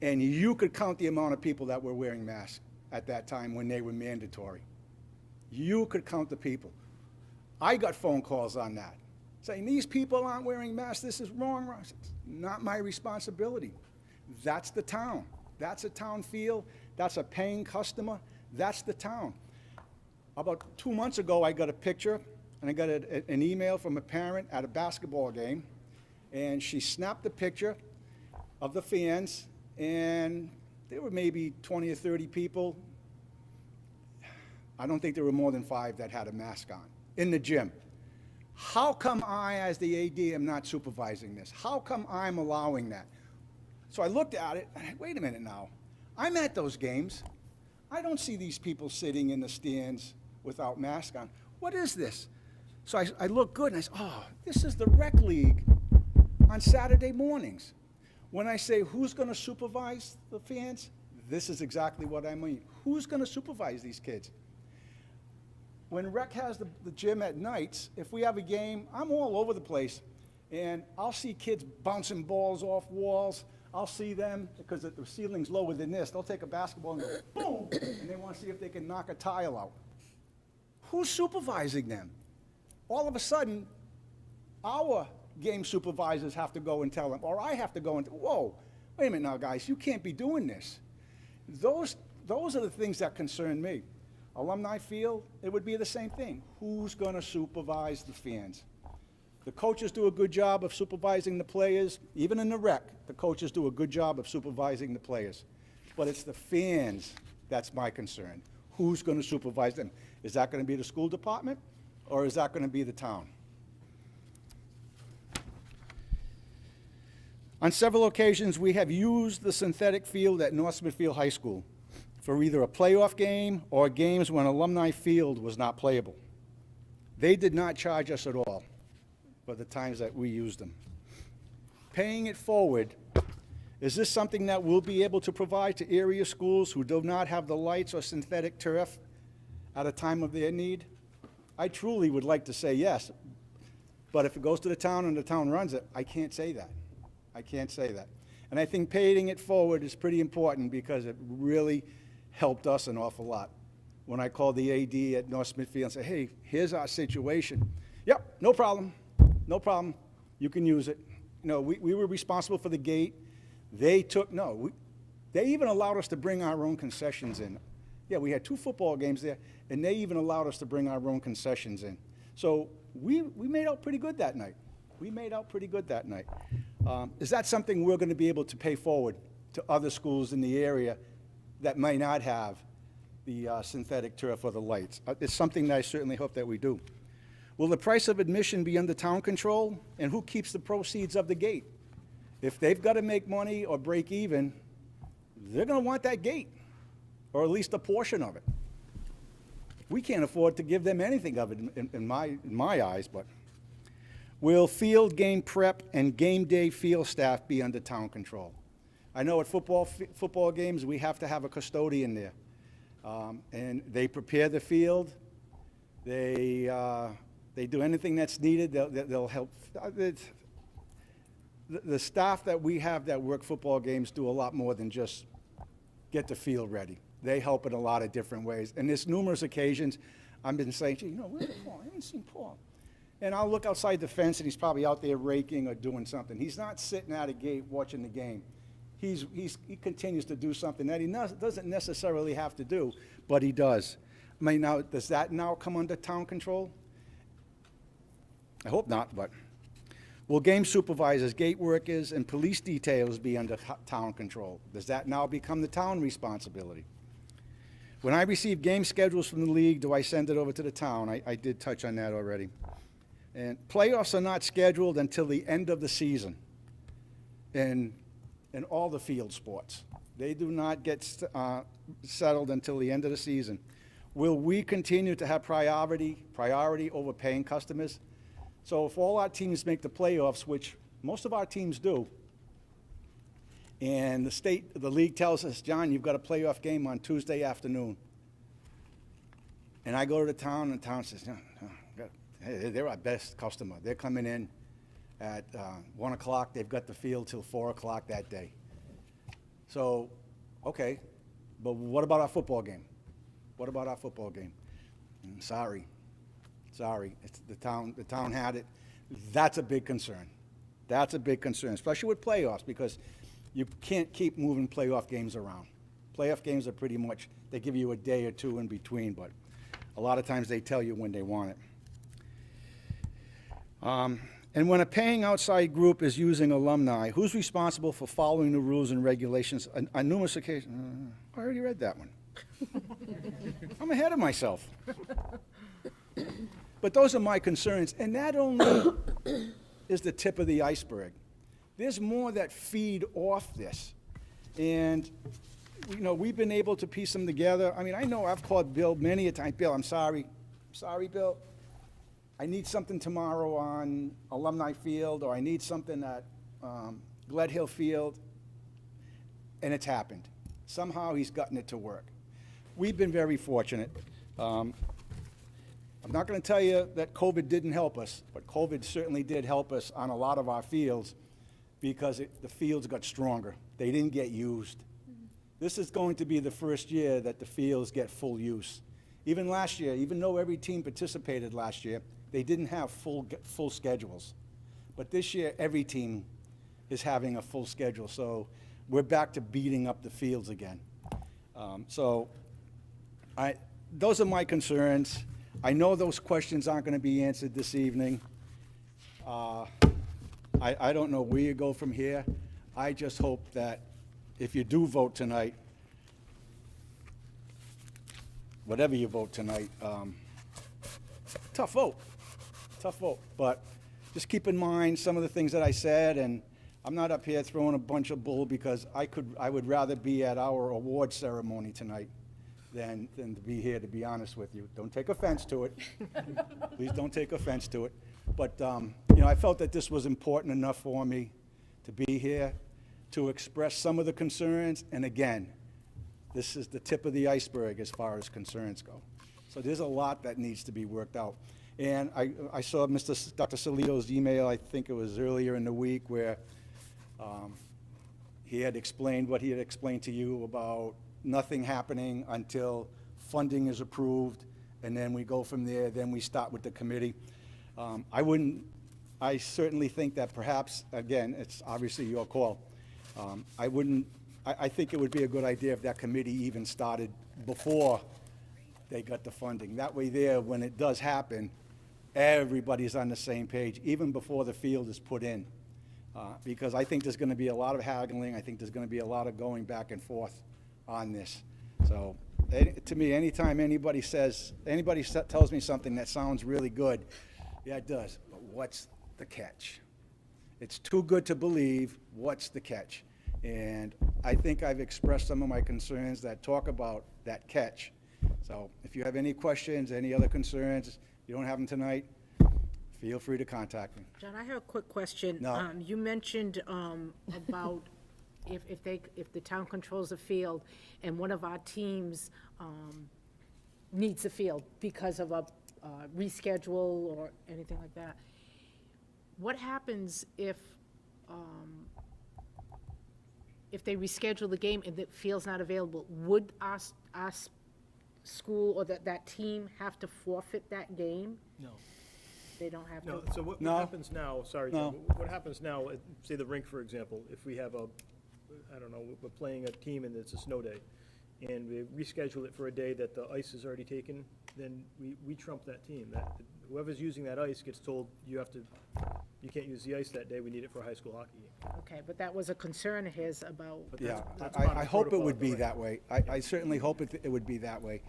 Speaker 9: And you could count the amount of people that were wearing masks at that time when they were mandatory. You could count the people. I got phone calls on that, saying, these people aren't wearing masks, this is wrong. It's not my responsibility. That's the town. That's a town field. That's a paying customer. That's the town. About 2 months ago, I got a picture, and I got an email from a parent at a basketball game, and she snapped a picture of the fans, and there were maybe 20 or 30 people. I don't think there were more than 5 that had a mask on in the gym. How come I, as the AD, am not supervising this? How come I'm allowing that? So I looked at it, and wait a minute now. I'm at those games. I don't see these people sitting in the stands without masks on. What is this? So I looked good, and I said, oh, this is the rec league on Saturday mornings. When I say who's going to supervise the fans, this is exactly what I mean. Who's going to supervise these kids? When rec has the gym at nights, if we have a game, I'm all over the place, and I'll see kids bouncing balls off walls. I'll see them, because the ceiling's lower than this, they'll take a basketball and go boom, and they want to see if they can knock a tile out. Who's supervising them? All of a sudden, our game supervisors have to go and tell them, or I have to go and, whoa, wait a minute now, guys, you can't be doing this. Those are the things that concern me. Alumni field, it would be the same thing. Who's going to supervise the fans? The coaches do a good job of supervising the players. Even in the rec, the coaches do a good job of supervising the players. But it's the fans that's my concern. Who's going to supervise them? Is that going to be the school department, or is that going to be the town? On several occasions, we have used the synthetic field at North Smithfield High School for either a playoff game or games when alumni field was not playable. They did not charge us at all for the times that we used them. Paying it forward, is this something that we'll be able to provide to area schools who do not have the lights or synthetic turf at a time of their need? I truly would like to say yes, but if it goes to the town and the town runs it, I can't say that. I can't say that. And I think paying it forward is pretty important because it really helped us an awful lot. When I called the AD at North Smithfield and said, hey, here's our situation. Yep, no problem, you can use it. You know, we were responsible for the gate. They even allowed us to bring our own concessions in. Yeah, we had 2 football games there, and they even allowed us to bring our own concessions in. So we made out pretty good that night. Is that something we're going to be able to pay forward to other schools in the area that might not have the synthetic turf or the lights? It's something that I certainly hope that we do. Will the price of admission be under town control? And who keeps the proceeds of the gate? If they've got to make money or break even, they're going to want that gate, or at least a portion of it. We can't afford to give them anything of it in my eyes, but will field game prep and game day field staff be under town control? I know at football games, we have to have a custodian there. And they prepare the field. They do anything that's needed. They'll help. The staff that we have that work football games do a lot more than just get the field ready. They help in a lot of different ways. And there's numerous occasions I've been saying, gee, where's Paul? I haven't seen Paul. And I'll look outside the fence, and he's probably out there raking or doing something. He's not sitting at a gate watching the game. He continues to do something that he doesn't necessarily have to do, but he does. I mean, now, does that now come under town control? I hope not, but will game supervisors, gate workers, and police details be under town control? Does that now become the town responsibility? When I receive game schedules from the league, do I send it over to the town? I did touch on that already. And playoffs are not scheduled until the end of the season in all the field sports. They do not get settled until the end of the season. Will we continue to have priority over paying customers? So if all our teams make the playoffs, which most of our teams do, and the league tells us, John, you've got a playoff game on Tuesday afternoon. And I go to the town, and the town says, no, hey, they're our best customer. They're coming in at 1 o'clock. They've got the field till 4 o'clock that day. So, okay, but what about our football game? What about our football game? Sorry. It's the town had it. That's a big concern. That's a big concern, especially with playoffs, because you can't keep moving playoff games around. Playoff games are pretty much, they give you a day or two in between, but a lot of times they tell you when they want it. And when a paying outside group is using alumni, who's responsible for following the rules and regulations on numerous occasions? I already read that one. I'm ahead of myself. But those are my concerns, and that only is the tip of the iceberg. There's more that feed off this. And, we've been able to piece them together. I mean, I know I've called Bill many a time. Bill, I'm sorry, Bill. I need something tomorrow on Alumni Field, or I need something at Gled Hill Field, and it's happened. Somehow he's gotten it to work. We've been very fortunate. I'm not going to tell you that COVID didn't help us, but COVID certainly did help us on a lot of our fields, because the fields got stronger. They didn't get used. This is going to be the first year that the fields get full use. Even last year, even though every team participated last year, they didn't have full schedules. But this year, every team is having a full schedule, so we're back to beating up the fields again. Those are my concerns. I know those questions aren't going to be answered this evening. I don't know where you go from here. I just hope that if you do vote tonight, whatever you vote tonight, tough vote, but just keep in mind some of the things that I said, and I'm not up here throwing a bunch of bull, because I would rather be at our award ceremony tonight than to be here, to be honest with you. Don't take offense to it. Please don't take offense to it. But, I felt that this was important enough for me to be here, to express some of the concerns, and again, this is the tip of the iceberg as far as concerns go. So there's a lot that needs to be worked out. And I saw Dr. Salito's email, I think it was earlier in the week, where he had explained what he had explained to you about nothing happening until funding is approved, and then we go from there, then we start with the committee. I certainly think that perhaps, again, it's obviously your call. I think it would be a good idea if that committee even started before they got the funding. That way there, when it does happen, everybody's on the same page, even before the field is put in. Because I think there's going to be a lot of haggling. I think there's going to be a lot of going back and forth on this. So to me, anytime anybody tells me something that sounds really good, Yeah, it does, but what's the catch? It's too good to believe, what's the catch? And I think I've expressed some of my concerns that talk about that catch. So if you have any questions, any other concerns, you don't have them tonight, feel free to contact me.
Speaker 4: John, I have a quick question.
Speaker 9: No.
Speaker 4: You mentioned about if the town controls the field and one of our teams needs the field because of a reschedule or anything like that. What happens if they reschedule the game and the field's not available? Would our school or that team have to forfeit that game?
Speaker 5: No.
Speaker 4: They don't have to?
Speaker 5: No, so what
Speaker 9: No.
Speaker 5: happens now, sorry,
Speaker 9: No.
Speaker 5: Jim, what happens now, say the rink, for example, if we have I don't know, we're playing a team and it's a snow day, and we reschedule it for a day that the ice is already taken, then we trump that team. Whoever's using that ice gets told, you can't use the ice that day, we need it for a high school hockey game.
Speaker 4: Okay, but that was a concern of his about,
Speaker 5: But
Speaker 9: Yeah,
Speaker 5: that's part of
Speaker 9: I
Speaker 5: the
Speaker 9: hope it
Speaker 5: protocol
Speaker 9: would
Speaker 5: at the
Speaker 9: be
Speaker 5: rink.
Speaker 9: that way. I certainly hope it would be that way.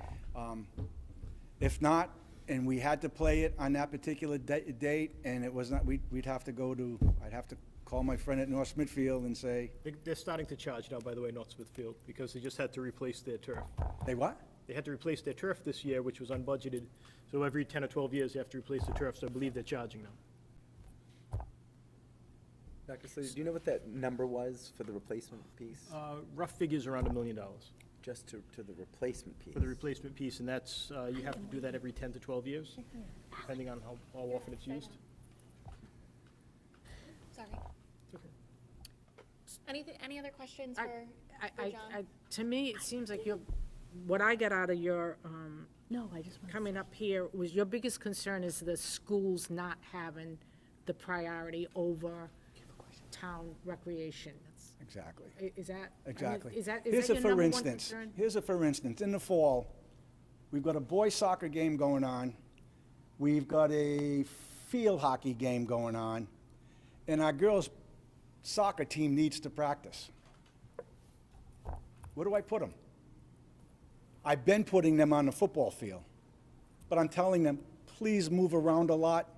Speaker 9: If not, and we had to play it on that particular date, and it was not, I'd have to call my friend at North Smithfield and say,
Speaker 5: They're starting to charge now, by the way, North Smithfield, because they just had to replace their turf.
Speaker 9: they what?
Speaker 5: They had to replace their turf this year, which was unbudgeted, so every 10 or 12 years, they have to replace the turf, so I believe they're charging now.
Speaker 2: Dr. Slater, do you know what that number was for the replacement piece?
Speaker 5: Rough figures around $1 million
Speaker 2: Just to the replacement piece?
Speaker 5: for the replacement piece, and that's, you have to do that every 10 to 12 years, depending on how often it's used.
Speaker 1: Sorry.
Speaker 5: It's okay.
Speaker 1: Any other questions
Speaker 4: I-
Speaker 1: for John?
Speaker 4: to me, it seems like what I got out of your,
Speaker 8: No, I just want to.
Speaker 4: coming up here was your biggest concern is the schools not having the priority over town recreation.
Speaker 9: Exactly.
Speaker 4: Is that? I mean,
Speaker 9: Exactly.
Speaker 4: Is that
Speaker 9: Here's
Speaker 4: your
Speaker 9: a
Speaker 4: number
Speaker 9: for
Speaker 4: one
Speaker 9: instance.
Speaker 4: concern?
Speaker 9: Here's a for instance. In the fall, we've got a boys soccer game going on. We've got a field hockey game going on. And our girls soccer team needs to practice. Where do I put them? I've been putting them on the football field. But I'm telling them, please move around a lot.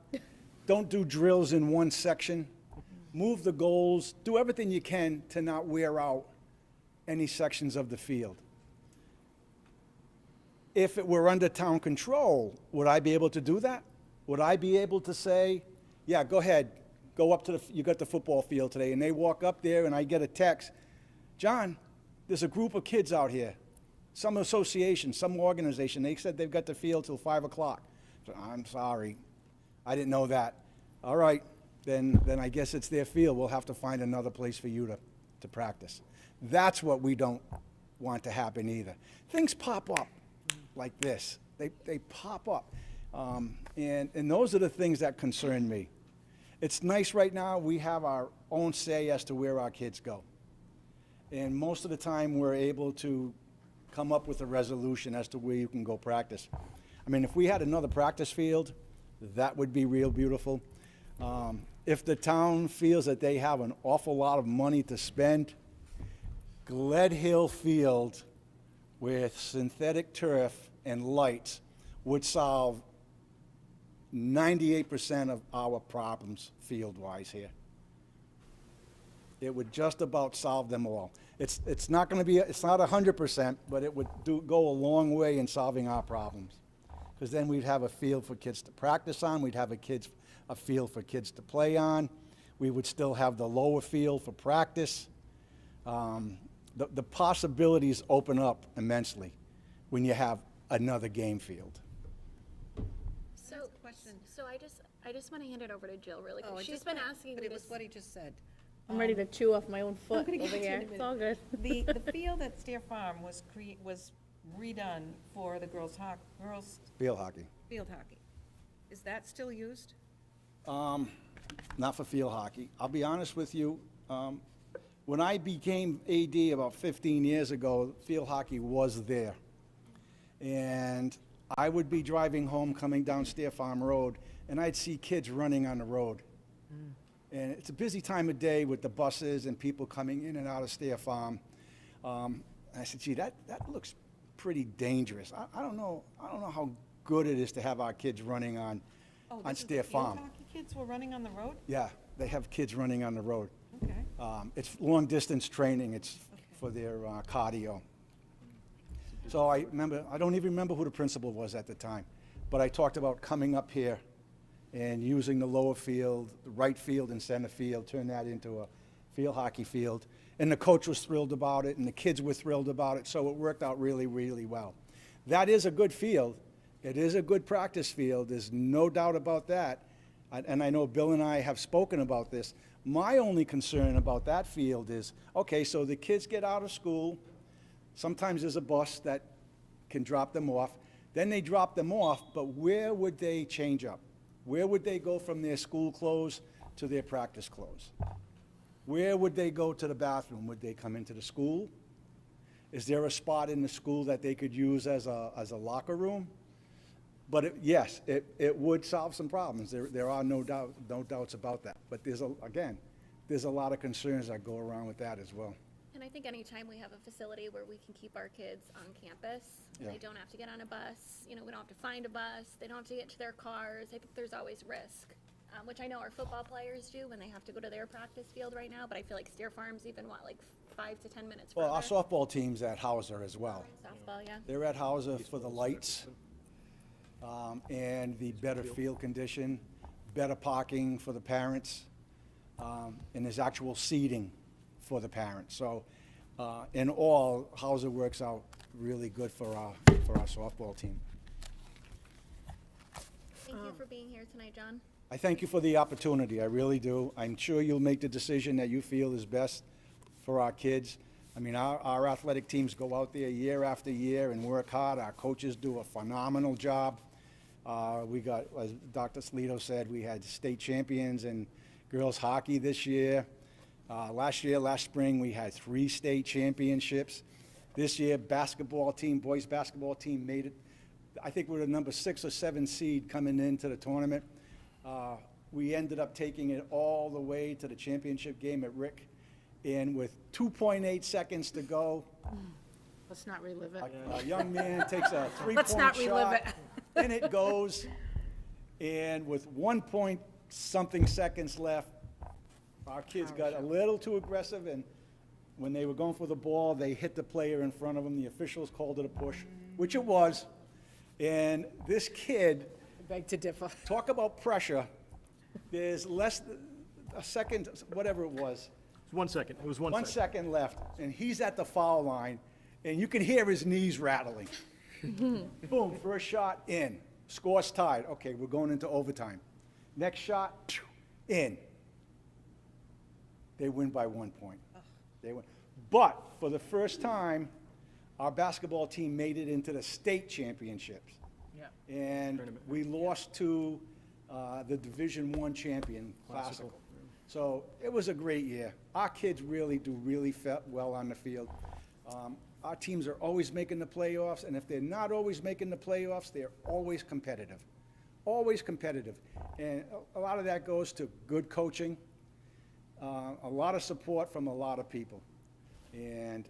Speaker 9: Don't do drills in one section. Move the goals. Do everything you can to not wear out any sections of the field. If it were under town control, would I be able to do that? Would I be able to say, yeah, go ahead, go up to you got the football field today, and they walk up there and I get a text, John, there's a group of kids out here, some association, some organization, they said they've got the field till 5 o'clock. So, I'm sorry, I didn't know that. All right, then I guess it's their field. We'll have to find another place for you to practice. That's what we don't want to happen either. Things pop up like this. They pop up. And those are the things that concern me. It's nice right now, we have our own say as to where our kids go. And most of the time, we're able to come up with a resolution as to where you can go practice. I mean, if we had another practice field, that would be real beautiful. If the town feels that they have an awful lot of money to spend, Gled Hill Field with synthetic turf and lights would solve 98% of our problems field-wise here. It would just about solve them all. It's not going to be, it's not 100%, but it would go a long way in solving our problems. Because then we'd have a field for kids to practice on, we'd have a field for kids to play on, we would still have the lower field for practice. The possibilities open up immensely when you have another game field.
Speaker 1: So I just want to hand it over to Jill really
Speaker 3: Oh,
Speaker 1: quick.
Speaker 3: I
Speaker 1: She's
Speaker 3: just
Speaker 1: been
Speaker 3: wanna-
Speaker 1: asking
Speaker 3: But
Speaker 1: me
Speaker 3: it was
Speaker 1: this.
Speaker 3: what he just said.
Speaker 8: I'm ready to chew off my own foot
Speaker 3: gonna
Speaker 8: over
Speaker 3: get you in a
Speaker 8: here. It's all good.
Speaker 10: The field at Stair Farm was redone for the girls'
Speaker 9: Field hockey.
Speaker 3: Field hockey. Is that still used?
Speaker 9: Not for field hockey. I'll be honest with you, when I became AD about 15 years ago, field hockey was there. And I would be driving home, coming down Stair Farm Road, and I'd see kids running on the road. And it's a busy time of day with the buses and people coming in and out of Stair Farm. I said, gee, that looks pretty dangerous. I don't know how good it is to have our kids running on
Speaker 10: Oh,
Speaker 9: on
Speaker 10: this is the
Speaker 9: Stair
Speaker 10: field
Speaker 9: Farm.
Speaker 10: hockey kids were running on the road?
Speaker 9: Yeah, they have kids running on the road.
Speaker 10: Okay.
Speaker 9: It's long-distance training, it's for their cardio. So I don't even remember who the principal was at the time, but I talked about coming up here and using the lower field, the right field and center field, turn that into a field hockey field. And the coach was thrilled about it, and the kids were thrilled about it, so it worked out really, really well. That is a good field. It is a good practice field, there's no doubt about that. And I know Bill and I have spoken about this. My only concern about that field is, okay, so the kids get out of school, sometimes there's a bus that can drop them off, then they drop them off, but where would they change up? Where would they go from their school clothes to their practice clothes? Where would they go to the bathroom? Would they come into the school? Is there a spot in the school that they could use as a locker room? But yes, it would solve some problems. There are no doubts about that. But there's a lot of concerns that go around with that as well.
Speaker 1: And I think anytime we have a facility where we can keep our kids on campus, and
Speaker 9: Yeah.
Speaker 1: they don't have to get on a bus, we don't have to find a bus, they don't have to get to their cars, I think there's always risk. Which I know our football players do when they have to go to their practice field right now, but I feel like Stair Farm's even, 5 to 10 minutes
Speaker 9: Well, our
Speaker 1: further?
Speaker 9: softball team's at Hauser as well.
Speaker 1: Softball, yeah.
Speaker 9: They're at Hauser for the lights, and the better field condition, better parking for the parents, and there's actual seating for the parents. So, in all, Hauser works out really good for our softball team.
Speaker 1: Thank you for being here tonight, John.
Speaker 9: I thank you for the opportunity, I really do. I'm sure you'll make the decision that you feel is best for our kids. I mean, our athletic teams go out there year after year and work hard. Our coaches do a phenomenal job. We got, as Dr. Salito said, we had state champions in girls hockey this year. Last spring, we had 3 state championships. This year, boys basketball team made it. I think we're the number 6 or 7 seed coming into the tournament. We ended up taking it all the way to the championship game at Rick, and with 2.8 seconds to go,
Speaker 4: Let's not relive it.
Speaker 9: a young man takes a
Speaker 4: Let's
Speaker 9: three-point
Speaker 4: not relive
Speaker 9: shot,
Speaker 4: it.
Speaker 9: and it goes, and with 1-point-something seconds left, our kids got a little too aggressive, and when they were going for the ball, they hit the player in front of them. The officials called it a push, which it was, and this kid,
Speaker 4: Beg to differ.
Speaker 9: talk about pressure, there's less than a second, whatever it was,
Speaker 5: It's 1 second. It was 1
Speaker 9: 1
Speaker 5: second.
Speaker 9: second left, and he's at the foul line, and you can hear his knees rattling. Boom, first shot, in. Score's tied. Okay, we're going into overtime. Next shot, in. They win by 1 point. They win. But for the first time, our basketball team made it into the state championships.
Speaker 4: Yeah.
Speaker 9: And we lost to the Division I champion, Classical. So it was a great year. Our kids really do well on the field. Our teams are always making the playoffs, and if they're not always making the playoffs, they're always competitive. Always competitive. And a lot of that goes to good coaching, a lot of support from a lot of people. And,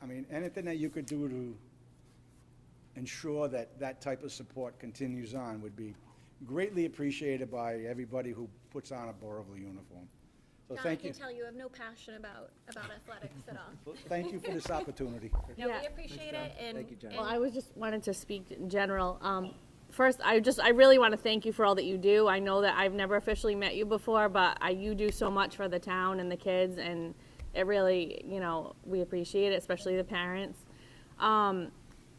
Speaker 9: I mean, anything that you could do to ensure that that type of support continues on would be greatly appreciated by everybody who puts on a Burrillville uniform. So
Speaker 1: John,
Speaker 9: thank
Speaker 1: I
Speaker 9: you.
Speaker 1: can tell you have no passion about athletics at all.
Speaker 9: Thank you for this opportunity.
Speaker 1: No,
Speaker 8: Yeah.
Speaker 1: we appreciate it, and.
Speaker 2: Thank you, John.
Speaker 8: Well, I was just wanted to speak in general. First, I really want to thank you for all that you do. I know that I've never officially met you before, but you do so much for the town and the kids, and it really, we appreciate it, especially the parents.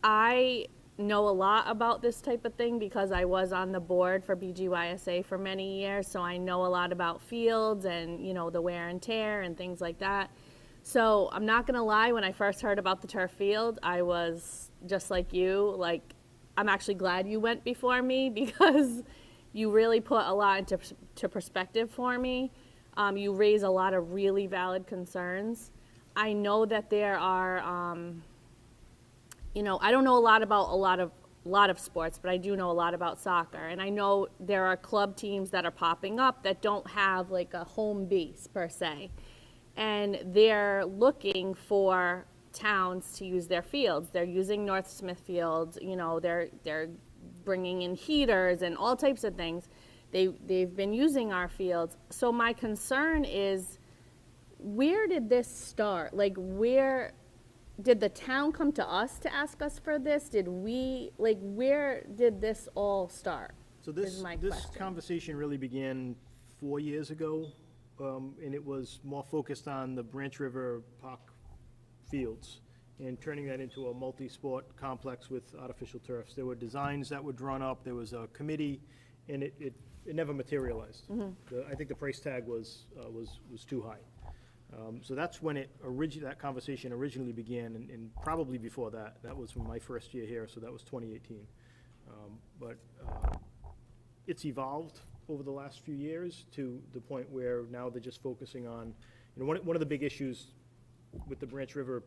Speaker 8: I know a lot about this type of thing because I was on the board for BGYSA for many years, so I know a lot about fields and, the wear and tear and things like that. So I'm not gonna lie, when I first heard about the turf field, I was just like you, I'm actually glad you went before me because you really put a lot into perspective for me. You raise a lot of really valid concerns. I know that there are, I don't know a lot about a lot of sports, but I do know a lot about soccer. And I know there are club teams that are popping up that don't have like a home base per se. And they're looking for towns to use their fields. They're using North Smith Field, they're bringing in heaters and all types of things they've been using our fields. So my concern is, where did this start? Like, where, did the town come to us to ask us for this? Did we, like, where did this all start?
Speaker 5: So
Speaker 8: Is
Speaker 5: this,
Speaker 8: my
Speaker 5: this
Speaker 8: question.
Speaker 5: conversation really began 4 years ago, and it was more focused on the Branch River Park fields and turning that into a multi-sport complex with artificial turfs. There were designs that were drawn up, there was a committee, and it never materialized. I think the price tag was too high. So that's when that conversation originally began, and probably before that. That was my first year here, so that was 2018. But it's evolved over the last few years to the point where now they're just focusing on, one of the big issues with the Branch River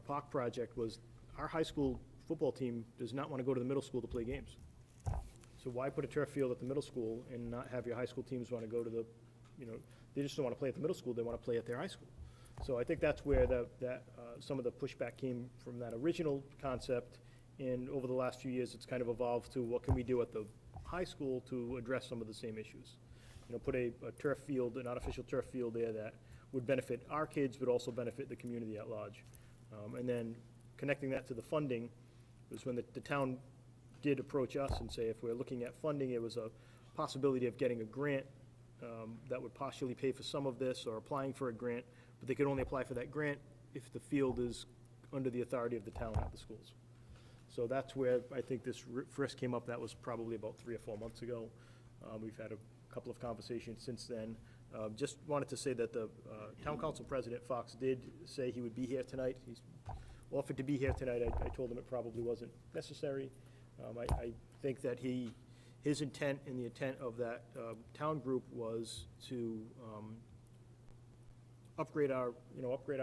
Speaker 5: Park project was our high school football team does not want to go to the middle school to play games. So why put a turf field at the middle school and not have your high school teams want to go to the, they just don't want to play at the middle school, they want to play at their high school. So I think that's where some of the pushback came from, that original concept, and over the last few years, it's kind of evolved to what can we do at the high school to address some of the same issues. Put a turf field, an artificial turf field there that would benefit our kids, but also benefit the community at large. And then connecting that to the funding was when the town did approach us and say, if we're looking at funding, it was a possibility of getting a grant that would partially pay for some of this, or applying for a grant, but they could only apply for that grant if the field is under the authority of the town at the schools. So that's where I think this first came up. That was probably about 3 or 4 months ago. We've had a couple of conversations since then. Just wanted to say that the town council president, Fox, did say he would be here tonight. He's offered to be here tonight. I told him it probably wasn't necessary. I think that his intent and the intent of that town group was to upgrade our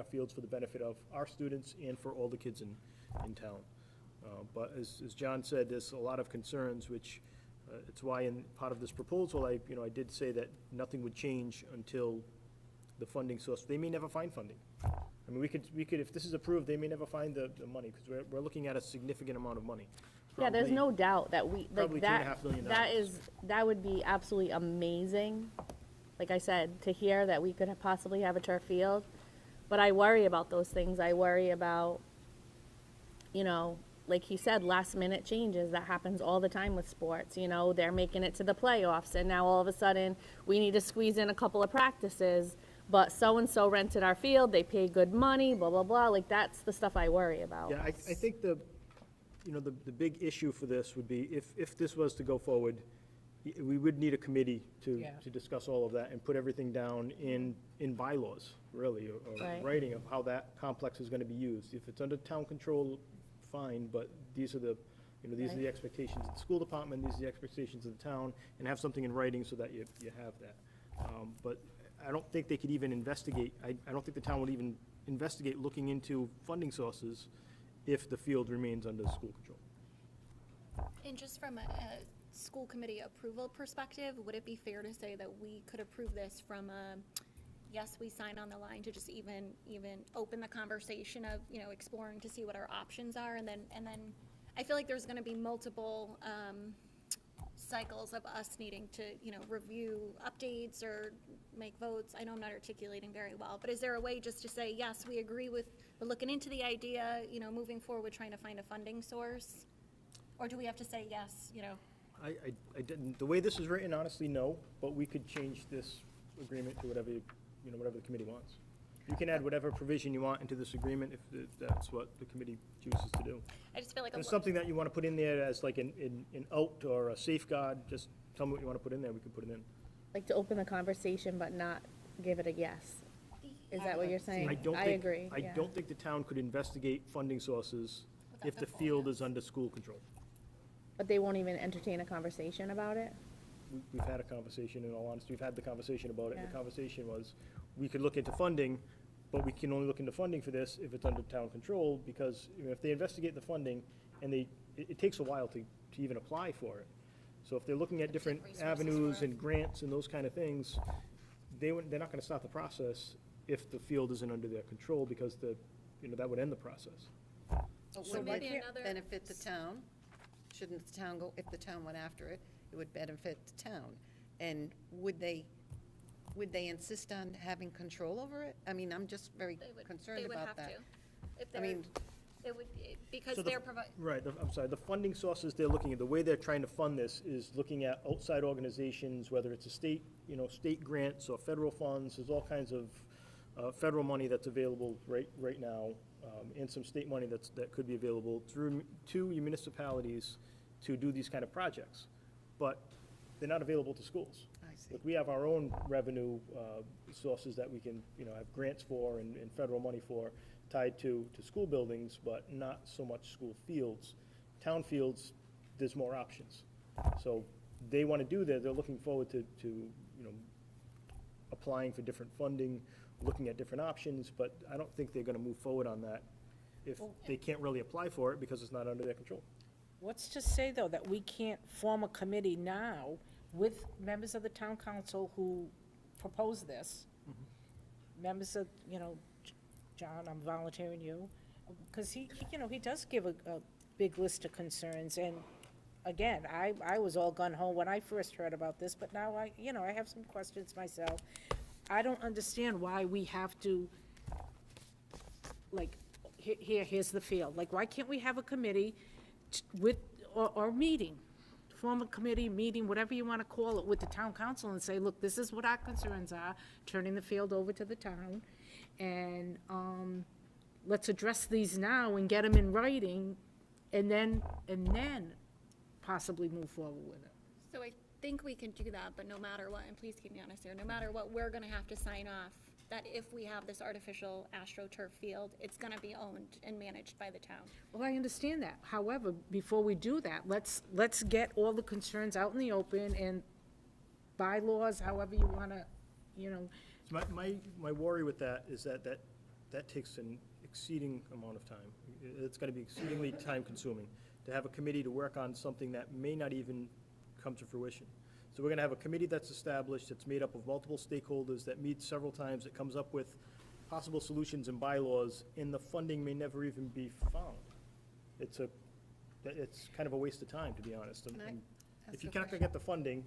Speaker 5: fields for the benefit of our students and for all the kids in town. But as John said, there's a lot of concerns, which it's why in part of this proposal, I did say that nothing would change until the funding source. They may never find funding. I mean, we could, if this is approved, they may never find the money, because we're looking at a significant amount of money.
Speaker 8: Yeah, there's
Speaker 5: Probably-
Speaker 8: no doubt that we,
Speaker 5: probably
Speaker 8: like,
Speaker 5: $2.5 million.
Speaker 8: that would be absolutely amazing, like I said, to hear that we could possibly have a turf field. But I worry about those things. I worry about, like he said, last minute changes. That happens all the time with sports. They're making it to the playoffs, and now all of a sudden, we need to squeeze in a couple of practices, but so-and-so rented our field, they paid good money, blah, blah, blah. Like, that's the stuff I worry about.
Speaker 5: Yeah, I think the big issue for this would be, if this was to go forward, we would need a committee to discuss all of that and put everything down in bylaws, really, or
Speaker 8: Right.
Speaker 5: writing of how that complex is gonna be used. If it's under town control, fine, but these are the expectations of the school department, these are the expectations of the town, and have something in writing so that you have that. But I don't think they could even investigate, I don't think the town would even investigate looking into funding sources if the field remains under school control.
Speaker 1: And just from a school committee approval perspective, would it be fair to say that we could approve this from a, yes, we sign on the line, to just even open the conversation of, exploring to see what our options are, and then I feel like there's gonna be multiple cycles of us needing to, review updates or make votes. I know I'm not articulating very well, but is there a way just to say, yes, we agree with, we're looking into the idea, moving forward, trying to find a funding source? Or do we have to say yes,
Speaker 5: I didn't, the way this is written, honestly, no, but we could change this agreement to whatever, whatever the committee wants. You can add whatever provision you want into this agreement if that's what the committee chooses to do.
Speaker 1: I just feel like
Speaker 5: If it's something that you want to put in there as like an out or a safeguard, just tell me what you want to put in there, we can put it in.
Speaker 8: Like, to open the conversation but not give it a yes. Is that what you're saying?
Speaker 5: I don't
Speaker 8: I
Speaker 5: think-
Speaker 8: agree,
Speaker 5: I
Speaker 8: yeah.
Speaker 5: don't think the town could investigate funding sources if the field is under school control.
Speaker 8: But they won't even entertain a conversation about it?
Speaker 5: We've had a conversation, in all honesty, we've had the conversation about it, and the
Speaker 8: Yeah.
Speaker 5: conversation was, we could look into funding, but we can only look into funding for this if it's under town control, because, if they investigate the funding, and it takes a while to even apply for it. So if they're looking at different
Speaker 1: resources
Speaker 5: avenues
Speaker 1: for it.
Speaker 5: and grants and those kind of things, they're not gonna start the process if the field isn't under their control, because that would end the process.
Speaker 3: But
Speaker 1: So
Speaker 3: wouldn't
Speaker 1: maybe
Speaker 3: it
Speaker 1: another-
Speaker 3: benefit the town? Shouldn't the town go, if the town went after it, it would benefit the town? And would they insist on having control over it? I mean, I'm just very concerned about that.
Speaker 1: They would have to. If
Speaker 3: I
Speaker 1: they're,
Speaker 3: mean,
Speaker 1: it would, because
Speaker 5: So the-
Speaker 1: they're providing.
Speaker 5: Right, I'm sorry, the funding sources they're looking at, the way they're trying to fund this is looking at outside organizations, whether it's a state, state grants or federal funds, there's all kinds of federal money that's available right now, and some state money that could be available to municipalities to do these kind of projects. But they're not available to schools.
Speaker 3: I see.
Speaker 5: Like, we have our own revenue sources that we can, have grants for and federal money for, tied to school buildings, but not so much school fields. Town fields, there's more options. So they want to do that, they're looking forward to applying for different funding, looking at different options, but I don't think they're going to move forward on that if they can't really apply for it because it's not under their control.
Speaker 4: What's to say, though, that we can't form a committee now with members of the town council who propose this? Members of, John, I'm volunteering you, because he does give a big list of concerns, and again, I was all gun-ho when I first heard about this, but now I have some questions myself. I don't understand why we have to, like, here's the field, like, why can't we have a committee or meeting, form a committee, meeting, whatever you want to call it, with the town council and say, look, this is what our concerns are, turning the field over to the town, and let's address these now and get them in writing, and then possibly move forward with it.
Speaker 1: So I think we can do that, but no matter what, and please keep me honest here, no matter what, we're gonna have to sign off that if we have this artificial AstroTurf field, it's gonna be owned and managed by the town.
Speaker 4: Well, I understand that. However, before we do that, let's get all the concerns out in the open and bylaws, however you wanna,
Speaker 5: My worry with that is that takes an exceeding amount of time. It's gonna be exceedingly time-consuming to have a committee to work on something that may not even come to fruition. So we're gonna have a committee that's established, it's made up of multiple stakeholders, that meets several times, that comes up with possible solutions and bylaws, and the funding may never even be found. It's kind of a waste of time, to be honest.
Speaker 3: Can I
Speaker 5: And
Speaker 3: ask
Speaker 5: if you
Speaker 3: a
Speaker 5: can't get the funding,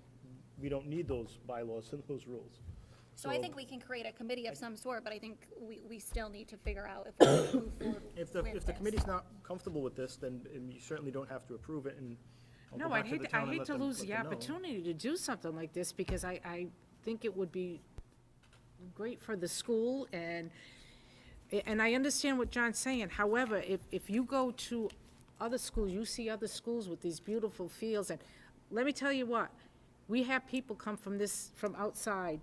Speaker 5: we don't need those bylaws and those rules.
Speaker 1: So I think we can create a committee of some sort, but I think we still need to figure out if we're gonna move forward
Speaker 5: If
Speaker 1: with
Speaker 5: the
Speaker 1: this.
Speaker 5: committee's not comfortable with this, then you certainly don't have to approve it, and I'll go
Speaker 4: No, I
Speaker 5: back to the
Speaker 4: hate,
Speaker 5: town and let
Speaker 4: to
Speaker 5: them-
Speaker 4: lose
Speaker 5: let
Speaker 4: the
Speaker 5: them know.
Speaker 4: opportunity to do something like this, because I think it would be great for the school, and I understand what John's saying. However, if you go to other schools, you see other schools with these beautiful fields, and let me tell you what, we have people come from outside,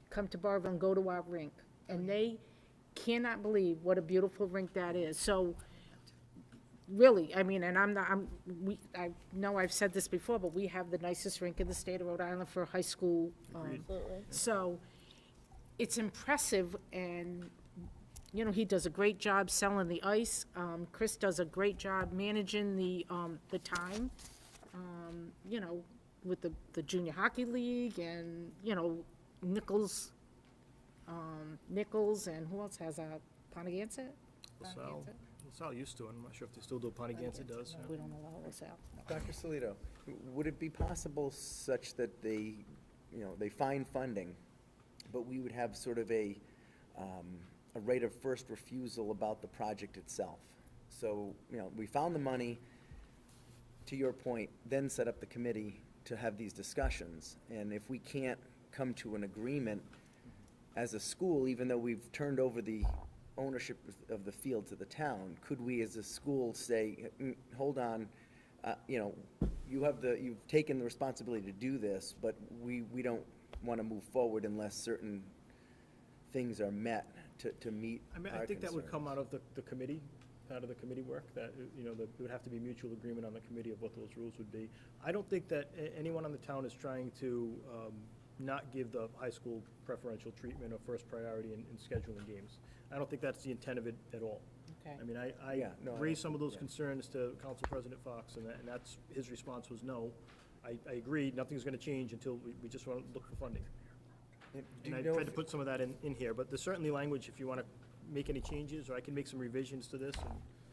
Speaker 4: come to Barval and go to our rink, and they cannot believe what a beautiful rink that is. So, really, I mean, and I know I've said this before, but we have the nicest rink in the state of Rhode Island for high school. So, it's impressive, and, he does a great job selling the ice. Chris does a great job managing the time, with the junior hockey league, and, Nichols, and who else has a Pontiac?
Speaker 5: LaSalle used to, and I'm not sure if they still do. Pontiac does.
Speaker 4: We don't allow LaSalle.
Speaker 2: Dr. Salito, would it be possible such that they find funding, but we would have sort of a right of first refusal about the project itself? So, we found the money, to your point, then set up the committee to have these discussions. And if we can't come to an agreement as a school, even though we've turned over the ownership of the field to the town, could we as a school say, hold on, you've taken the responsibility to do this, but we don't want to move forward unless certain things are met to meet
Speaker 5: I mean,
Speaker 2: our
Speaker 5: I think that would
Speaker 2: concerns.
Speaker 5: come out of the committee, out of the committee work, that, there would have to be mutual agreement on the committee of what those rules would be. I don't think that anyone on the town is trying to not give the high school preferential treatment or first priority in scheduling games. I don't think that's the intent of it at all.
Speaker 4: Okay.
Speaker 5: I mean, I
Speaker 2: Yeah, no, I
Speaker 5: raised
Speaker 2: don't-
Speaker 5: some of those
Speaker 2: yeah.
Speaker 5: concerns to Council President Fox, and that's, his response was no. I agree, nothing's gonna change until we just want to look for funding.
Speaker 2: And do
Speaker 5: And I
Speaker 2: you know
Speaker 5: tried
Speaker 2: if-
Speaker 5: to put some of that in here, but there's certainly language if you want to make any changes, or I can make some revisions to this.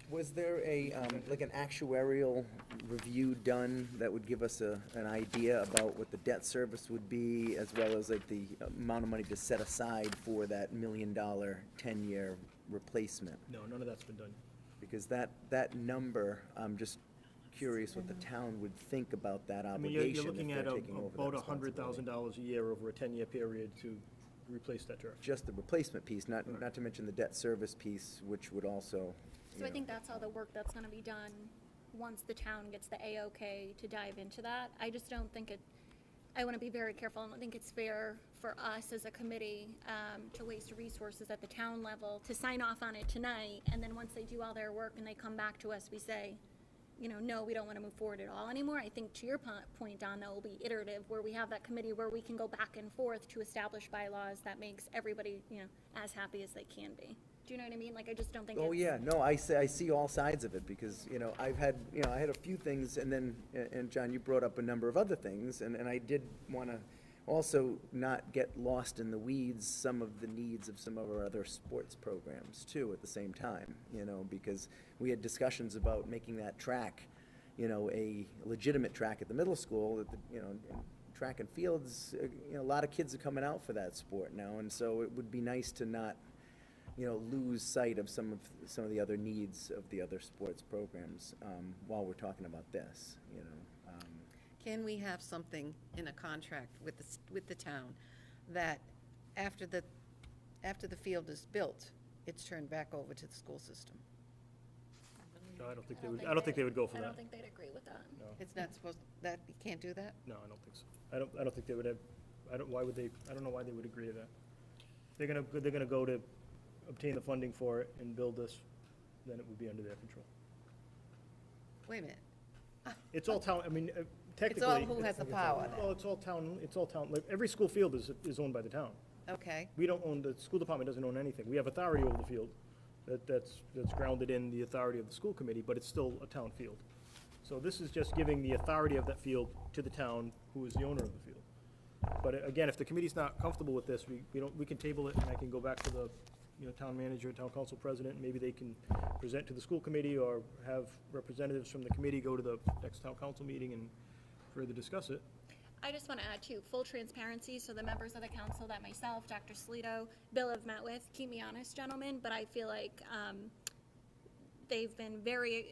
Speaker 2: Was there a, like an actuarial review done that would give us an idea about what the debt service would be, as well as like the amount of money to set aside for that $1 million 10-year replacement?
Speaker 5: No, none of that's been done.
Speaker 2: Because that number, I'm just curious what the town would think about that
Speaker 5: I mean,
Speaker 2: obligation
Speaker 5: you're
Speaker 2: if
Speaker 5: looking
Speaker 2: they're
Speaker 5: at
Speaker 2: taking over that
Speaker 5: about
Speaker 2: responsibility.
Speaker 5: $100,000 a year over a 10-year period to replace that turf.
Speaker 2: Just the replacement piece, not to mention the debt service piece, which would also,
Speaker 1: So I think that's all the work that's gonna be done once the town gets the A-OK to dive into that. I just don't think I wanna be very careful. I don't think it's fair for us as a committee, to waste resources at the town level to sign off on it tonight, and then once they do all their work and they come back to us, we say, you know, no, we don't wanna move forward at all anymore. I think to your point, Don, that will be iterative, where we have that committee where we can go back and forth to establish bylaws that makes everybody, you know, as happy as they can be. Do you know what I mean? Like, I just don't think it's.
Speaker 2: oh, yeah, no, I see all sides of it, because, you know, I had a few things, and then, and John, you brought up a number of other things, and I did wanna also not get lost in the weeds, some of the needs of some of our other sports programs too at the same time, you know, because we had discussions about making that track, you know, a legitimate track at the middle school, that, you know, and track and fields, you know, a lot of kids are coming out for that sport now, and so it would be nice to not, you know, lose sight of some of the other needs of the other sports programs, while we're talking about this, you know.
Speaker 3: Can we have something in a contract with the town that after the field is built, it's turned back over to the school system?
Speaker 5: No, I don't think they would go for
Speaker 1: I
Speaker 5: that.
Speaker 1: don't think they'd agree with that.
Speaker 5: No,
Speaker 3: It's not supposed, that, you can't do that?
Speaker 5: no, I don't think so. I don't think they would have, why would they, I don't know why they would agree to that. They're gonna go to obtain the funding for it and build this, then it would be under their control.
Speaker 3: Wait a minute.
Speaker 5: It's all town, I mean,
Speaker 3: It's
Speaker 5: technically.
Speaker 3: all who has the power
Speaker 5: Well,
Speaker 3: then?
Speaker 5: it's all town, like, every school field is owned by the town.
Speaker 3: Okay,
Speaker 5: We don't own, the school department doesn't own anything. We have authority over the field. That's grounded in the authority of the school committee, but it's still a town field. So this is just giving the authority of that field to the town, who is the owner of the field. But again, if the committee's not comfortable with this, we can table it, and I can go back to the, you know, town manager, town council president, and maybe they can present to the school committee, or have representatives from the committee go to the next town council meeting and further discuss it.
Speaker 1: I just want to add too, full transparency, so the members of the council that myself, Dr. Salito, Bill have met with, keep me honest, gentlemen, but I feel like they've been very,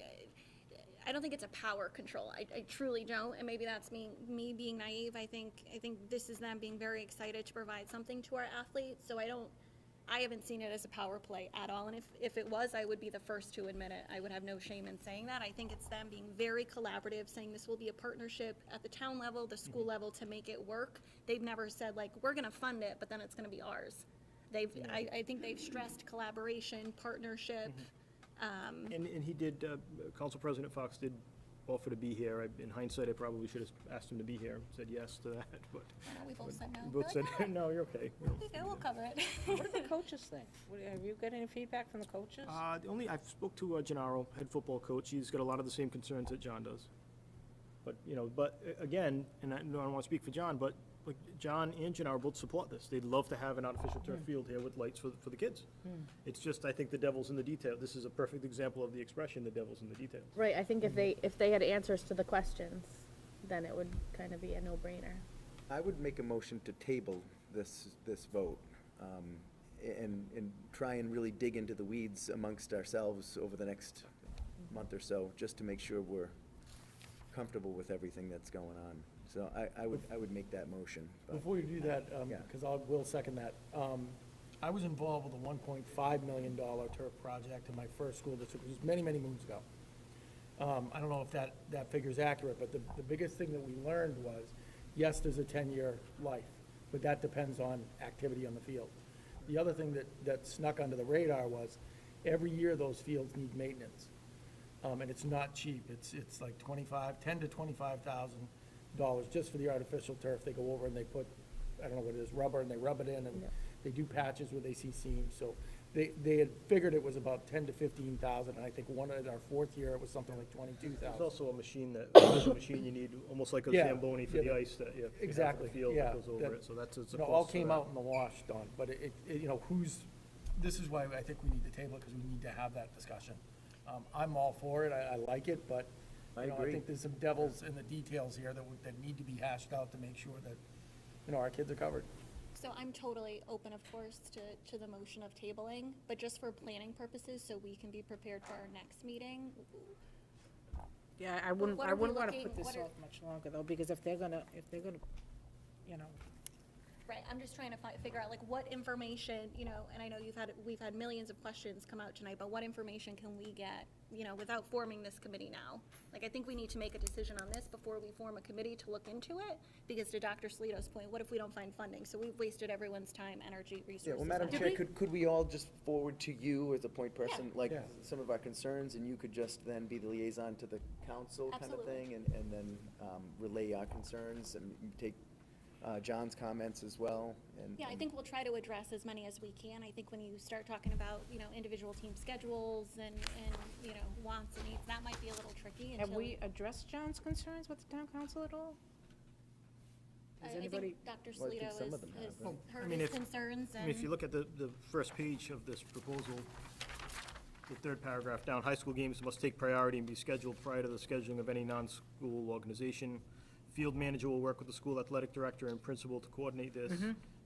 Speaker 1: I don't think it's a power control. I truly don't, and maybe that's me being naive. I think this is them being very excited to provide something to our athletes, so I haven't seen it as a power play at all, and if it was, I would be the first to admit it. I would have no shame in saying that. I think it's them being very collaborative, saying this will be a partnership at the town level, the school level, to make it work. They've never said, like, we're gonna fund it, but then it's gonna be ours. I think they've stressed collaboration, partnership.
Speaker 5: And he did, Council President Fox did offer to be here. In hindsight, I probably should have asked him to be here, said yes to that, but.
Speaker 1: I know we both said no.
Speaker 5: We both said, no, you're okay.
Speaker 1: Okay, we'll cover it.
Speaker 4: What do the coaches think? Have you got any feedback from the coaches?
Speaker 5: I've spoke to Gennaro, head football coach. He's got a lot of the same concerns that John does. But, you know, again, and I don't want to speak for John, but like John and Gennaro both support this. They'd love to have an artificial turf field here with lights for the kids. It's just, I think the devil's in the detail. This is a perfect example of the expression, the devil's in the details.
Speaker 8: Right, I think if they had answers to the questions, then it would kind of be a no-brainer.
Speaker 2: I would make a motion to table this vote, and try and really dig into the weeds amongst ourselves over the next month or so, just to make sure we're comfortable with everything that's going on. So I would make that motion. but-
Speaker 7: Before you do that,
Speaker 2: Yeah.
Speaker 7: because I will second that, I was involved with a $1.5 million turf project in my first school district, which was many, many moons ago. I don't know if that figure's accurate, but the biggest thing that we learned was, yes, there's a 10-year life, but that depends on activity on the field. The other thing that snuck under the radar was, every year those fields need maintenance. And it's not cheap. It's like $10,000 to $25,000 just for the artificial turf. They go over and they put, I don't know what it is, rubber, and they rub it in, and they do patches where they see seams. So they had figured it was about $10,000 to $15,000, and I think our fourth year, it was something like $22,000.
Speaker 5: There's also a machine you need, almost like a
Speaker 7: Yeah,
Speaker 5: Zamboni for
Speaker 7: yeah,
Speaker 5: the ice that you have
Speaker 7: Exactly,
Speaker 5: on the field
Speaker 7: yeah.
Speaker 5: that goes over it, so that's as
Speaker 7: You know, all
Speaker 5: opposed to
Speaker 7: came
Speaker 5: that.
Speaker 7: out in the wash, Don, but it, you know, this is why I think we need to table it, because we need to have that discussion. I'm all for it, I like it, but,
Speaker 2: I
Speaker 7: you know, I
Speaker 2: agree.
Speaker 7: think there's some devils in the details here that need to be hashed out to make sure that, you know, our kids are covered.
Speaker 1: So I'm totally open, of course, to the motion of tabling, but just for planning purposes, so we can be prepared for our next meeting.
Speaker 4: Yeah, I wouldn't
Speaker 1: What are we
Speaker 4: wanna
Speaker 1: looking-
Speaker 4: put this
Speaker 1: what are-
Speaker 4: off much longer, though, because if they're gonna, you know,
Speaker 1: Right, I'm just trying to figure out, like, what information, you know, and I know we've had millions of questions come out tonight, but what information can we get, you know, without forming this committee now? Like, I think we need to make a decision on this before we form a committee to look into it, because to Dr. Salito's point, what if we don't find funding? So we've wasted everyone's time, energy, resources.
Speaker 2: Yeah, well, Madam
Speaker 1: on it.
Speaker 2: Chair, could we all just forward to you as a point person, like,
Speaker 7: Yeah.
Speaker 2: some of our concerns, and you could just then be the liaison to the council kind of
Speaker 1: Absolutely.
Speaker 2: thing, and then relay our concerns and take John's comments as well, and.
Speaker 1: Yeah, I think we'll try to address as many as we can. I think when you start talking about, you know, individual team schedules and, you know, wants and needs, that might be a little tricky until.
Speaker 4: have we addressed John's concerns with the town council at all?
Speaker 1: I
Speaker 4: Has
Speaker 1: think
Speaker 4: anybody,
Speaker 1: Dr.
Speaker 2: Well, I think
Speaker 1: Salito
Speaker 2: some of them have,
Speaker 1: has
Speaker 2: right?
Speaker 5: I
Speaker 1: heard
Speaker 5: mean,
Speaker 1: his
Speaker 5: if-
Speaker 1: concerns
Speaker 5: I mean, if you
Speaker 1: and,
Speaker 5: look at the first page of this proposal, the third paragraph down, high school games must take priority and be scheduled prior to the scheduling of any non-school organization. Field manager will work with the school athletic director and principal to coordinate this.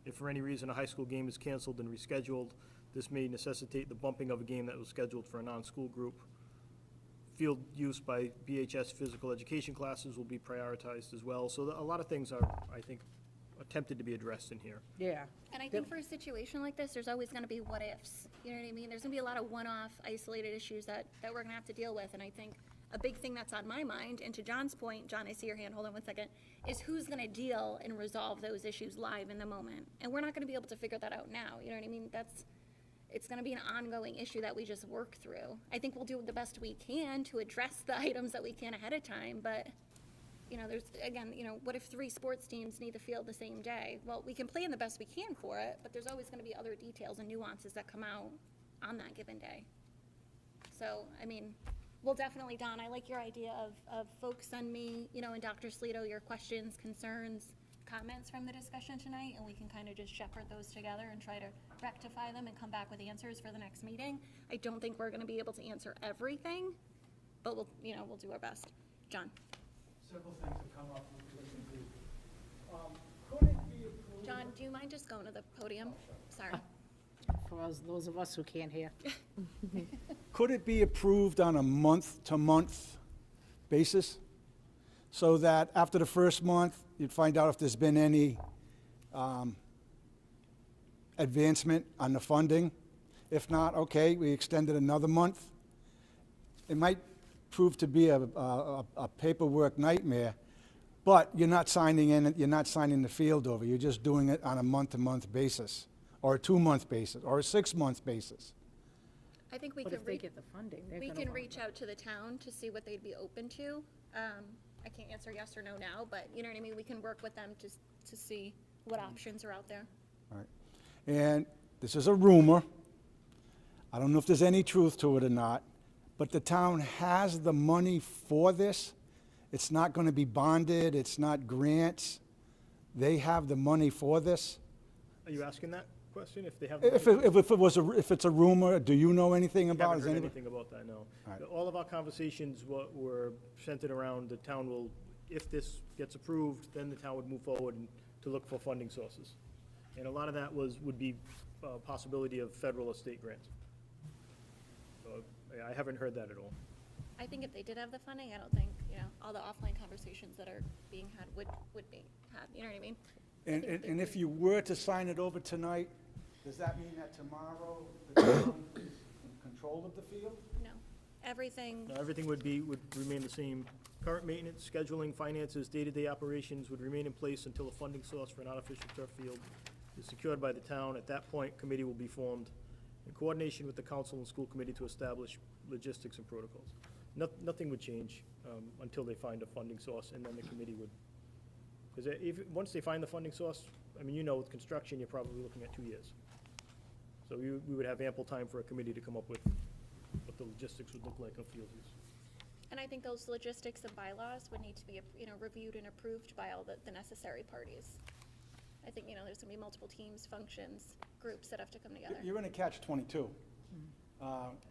Speaker 5: If for any reason a high school game is canceled and rescheduled, this may necessitate the bumping of a game that was scheduled for a non-school group. Field use by BHS physical education classes will be prioritized as well. So a lot of things are, I think, attempted to be addressed in here.
Speaker 4: yeah.
Speaker 1: and I think for a situation like this, there's always gonna be what ifs. You know what I mean? There's gonna be a lot of one-off isolated issues that we're gonna have to deal with, and I think a big thing that's on my mind, and to John's point, John, I see your hand, hold on one second, is who's gonna deal and resolve those issues live in the moment? And we're not gonna be able to figure that out now, you know what I mean? It's gonna be an ongoing issue that we just work through. I think we'll do the best we can to address the items that we can ahead of time, but, you know, there's, again, you know, what if 3 sports teams need the field the same day? Well, we can plan the best we can for it, but there's always gonna be other details and nuances that come out on that given day. So, I mean, we'll definitely, Don, I like your idea of folks send me, you know, and Dr. Salito, your questions, concerns, comments from the discussion tonight, and we can kind of just shepherd those together and try to rectify them and come back with answers for the next meeting. I don't think we're gonna be able to answer everything, but we'll, you know, we'll do our best. John?
Speaker 7: Several things have come up with listening to. Could it be approved?
Speaker 1: John, do you mind just going to the podium? Sorry.
Speaker 4: For those of us who can't hear.
Speaker 9: Could it be approved on a month-to-month basis? So that after the first month, you'd find out if there's been any advancement on the funding? If not, okay, we extend it another month. It might prove to be a paperwork nightmare, but you're not signing the field over. You're just doing it on a month-to-month basis, or a 2-month basis, or a 6-month basis.
Speaker 1: I think we
Speaker 4: But
Speaker 1: can
Speaker 4: if they get the funding, they're
Speaker 1: we
Speaker 4: gonna
Speaker 1: can
Speaker 4: want
Speaker 1: reach out to the town to see what they'd be open to. I can't answer yes or no now, but you know what I mean? We can work with them to see what options are out there.
Speaker 9: Right. And this is a rumor. I don't know if there's any truth to it or not, but the town has the money for this. It's not going to be bonded, it's not grants. They have the money for this.
Speaker 5: Are you asking that question, if they have?
Speaker 9: If it's a rumor, do you know anything about it?
Speaker 5: Haven't
Speaker 9: Is
Speaker 5: heard
Speaker 9: anybody-
Speaker 5: anything about that, no.
Speaker 9: All right.
Speaker 5: All of our conversations were centered around the town will, if this gets approved, then the town would move forward to look for funding sources. And a lot of that would be possibility of federal or state grants. So I haven't heard that at all.
Speaker 1: I think if they did have the funding, I don't think, you know, all the offline conversations that are being had would be had, you know what I mean?
Speaker 9: And if you were to sign it over tonight, does that mean that tomorrow the town is in control of the field?
Speaker 1: No. Everything,
Speaker 5: Now, everything would remain the same. Current maintenance, scheduling, finances, day-to-day operations would remain in place until a funding source for an artificial turf field is secured by the town. At that point, committee will be formed in coordination with the council and school committee to establish logistics and protocols. Nothing would change until they find a funding source, and then the committee would, because once they find the funding source, I mean, you know, with construction, you're probably looking at 2 years. So we would have ample time for a committee to come up with what the logistics would look like of field use.
Speaker 1: and I think those logistics and bylaws would need to be, you know, reviewed and approved by all the necessary parties. I think, you know, there's gonna be multiple teams, functions, groups that have to come together.
Speaker 9: You're in a catch-22.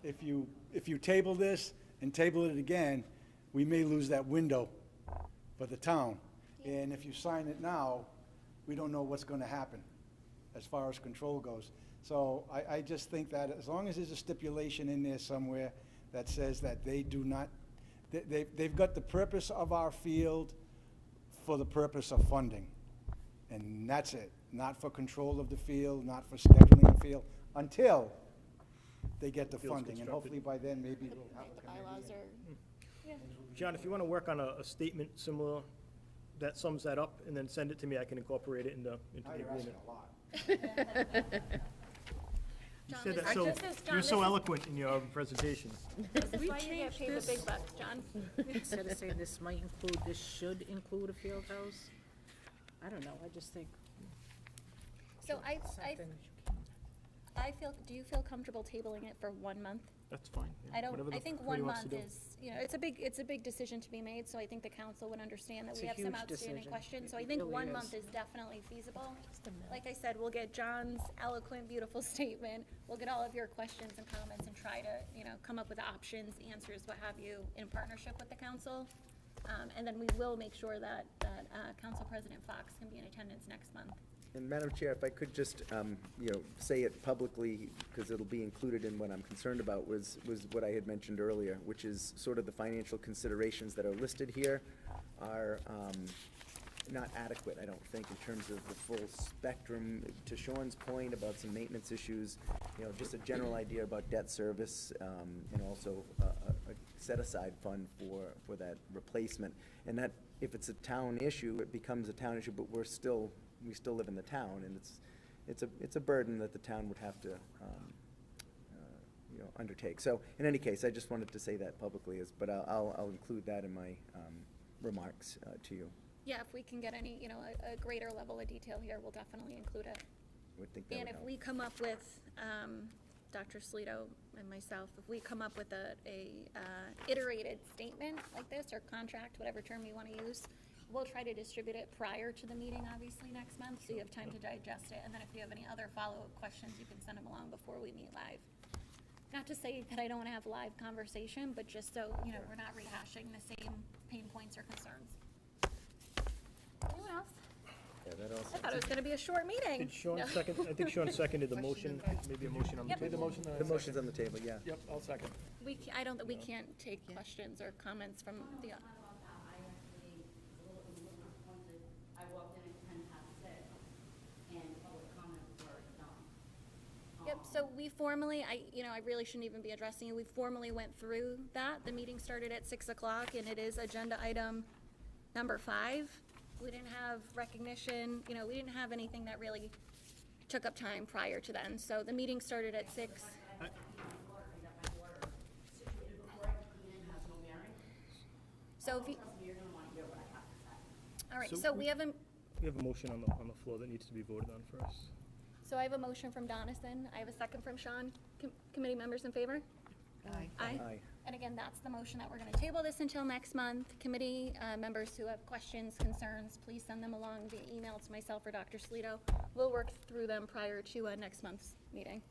Speaker 9: If you table this and table it again, we may lose that window for the town. And if you sign it now, we don't know what's going to happen as far as control goes. So I just think that as long as there's a stipulation in there somewhere that says that they do not, they've got the purpose of our field for the purpose of funding. And that's it. Not for control of the field, not for scheduling the field, until they get the
Speaker 5: Field's
Speaker 9: funding. And hopefully by then, maybe we'll have a
Speaker 1: Bylaws
Speaker 9: committee.
Speaker 1: are,
Speaker 5: John, if you want to work on a statement similar, that sums that up, and then send it to me, I can incorporate it into
Speaker 9: Now
Speaker 5: the
Speaker 9: you're asking
Speaker 5: agreement.
Speaker 9: a lot.
Speaker 5: You
Speaker 1: John,
Speaker 5: said
Speaker 1: this
Speaker 5: that
Speaker 1: is-
Speaker 5: so,
Speaker 1: this is- John,
Speaker 5: you're
Speaker 1: this
Speaker 5: so
Speaker 1: is-
Speaker 5: eloquent in your presentation.
Speaker 1: this is
Speaker 4: We
Speaker 1: why you get
Speaker 4: changed
Speaker 1: paid the
Speaker 4: this.
Speaker 1: big bucks, John.
Speaker 4: Instead of saying this might include, this should include a field house, I don't know, I just think
Speaker 1: So I
Speaker 4: something.
Speaker 1: feel, do you feel comfortable tabling it for 1 month?
Speaker 5: That's fine. yeah,
Speaker 1: I don't,
Speaker 5: whatever
Speaker 1: I
Speaker 5: the
Speaker 1: think
Speaker 5: committee
Speaker 1: 1
Speaker 5: wants to
Speaker 1: month
Speaker 5: do.
Speaker 1: is, you know, it's a big decision to be made, so I think the council would understand that
Speaker 4: It's
Speaker 1: we
Speaker 4: a
Speaker 1: have some
Speaker 4: huge
Speaker 1: outstanding
Speaker 4: decision.
Speaker 1: questions. So I
Speaker 4: It
Speaker 1: think
Speaker 4: really
Speaker 1: 1
Speaker 4: is.
Speaker 1: month is definitely feasible. Like I said, we'll get John's eloquent, beautiful statement. We'll get all of your questions and comments and try to, you know, come up with options, answers, what have you, in partnership with the council. And then we will make sure that Council President Fox can be in attendance next month.
Speaker 2: And Madam Chair, if I could just, you know, say it publicly, because it'll be included in what I'm concerned about, was what I had mentioned earlier, which is sort of the financial considerations that are listed here are not adequate, I don't think, in terms of the full spectrum. To Sean's point about some maintenance issues, you know, just a general idea about debt service, and also a set-aside fund for that replacement. And that, if it's a town issue, it becomes a town issue, but we still live in the town, and it's a burden that the town would have to, you know, undertake. So, in any case, I just wanted to say that publicly, but I'll include that in my remarks to you.
Speaker 1: Yeah, if we can get any, you know, a greater level of detail here, we'll definitely include it.
Speaker 2: I would think that
Speaker 1: And
Speaker 2: would
Speaker 1: if
Speaker 2: help.
Speaker 1: we come up with, Dr. Salito and myself, if we come up with a iterated statement like this, or contract, whatever term you want to use, we'll try to distribute it prior to the meeting, obviously, next month, so you have time to digest it. And then if you have any other follow-up questions, you can send them along before we meet live. Not to say that I don't want to have live conversation, but just so, you know, we're not rehashing the same pain points or concerns. Anyone else?
Speaker 2: Yeah, that also.
Speaker 1: I thought it was gonna be a short meeting.
Speaker 5: Did Sean
Speaker 1: No.
Speaker 5: second, I think Sean seconded the motion, maybe a motion on the
Speaker 1: Yep.
Speaker 7: Made the
Speaker 5: table.
Speaker 7: motion,
Speaker 2: The motion's on the table, yeah.
Speaker 7: Yep, I'll second.
Speaker 1: I don't, we can't take questions or comments from the,
Speaker 11: About that, I actually was a little disappointed. I walked in at 6:10, and public comments were done.
Speaker 1: yep, so we formally, I really shouldn't even be addressing you. We formally went through that. The meeting started at 6 o'clock, and it is agenda item number 5. We didn't have recognition, we didn't have anything that really took up time prior to then. So the meeting started at 6. So if you, all right,
Speaker 5: So
Speaker 1: so
Speaker 5: we-
Speaker 1: we haven't,
Speaker 5: We have a motion on the floor that needs to be voted on first.
Speaker 1: so I have a motion from Donison. I have a second from Sean. Committee members in favor?
Speaker 3: Aye.
Speaker 2: Aye.
Speaker 1: And again, that's the motion that we're gonna table this until next month. Committee, members who have questions, concerns, please send them along via email to myself or Dr. Salito. We'll work through them prior to, next month's meeting.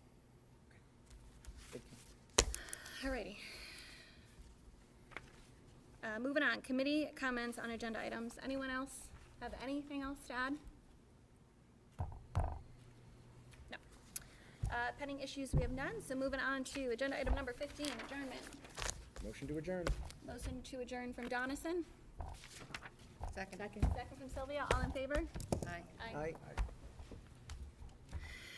Speaker 2: Thank you.
Speaker 1: Alrighty. Moving on, committee comments on agenda items. Anyone else have anything else to add? No. Pending issues, we have none, so moving on to agenda item number 15, adjournment.
Speaker 2: Motion to adjourn.
Speaker 1: Motion to adjourn from Donison,
Speaker 3: Second.
Speaker 1: second from Sylvia, all in favor?
Speaker 3: Aye.
Speaker 2: Aye.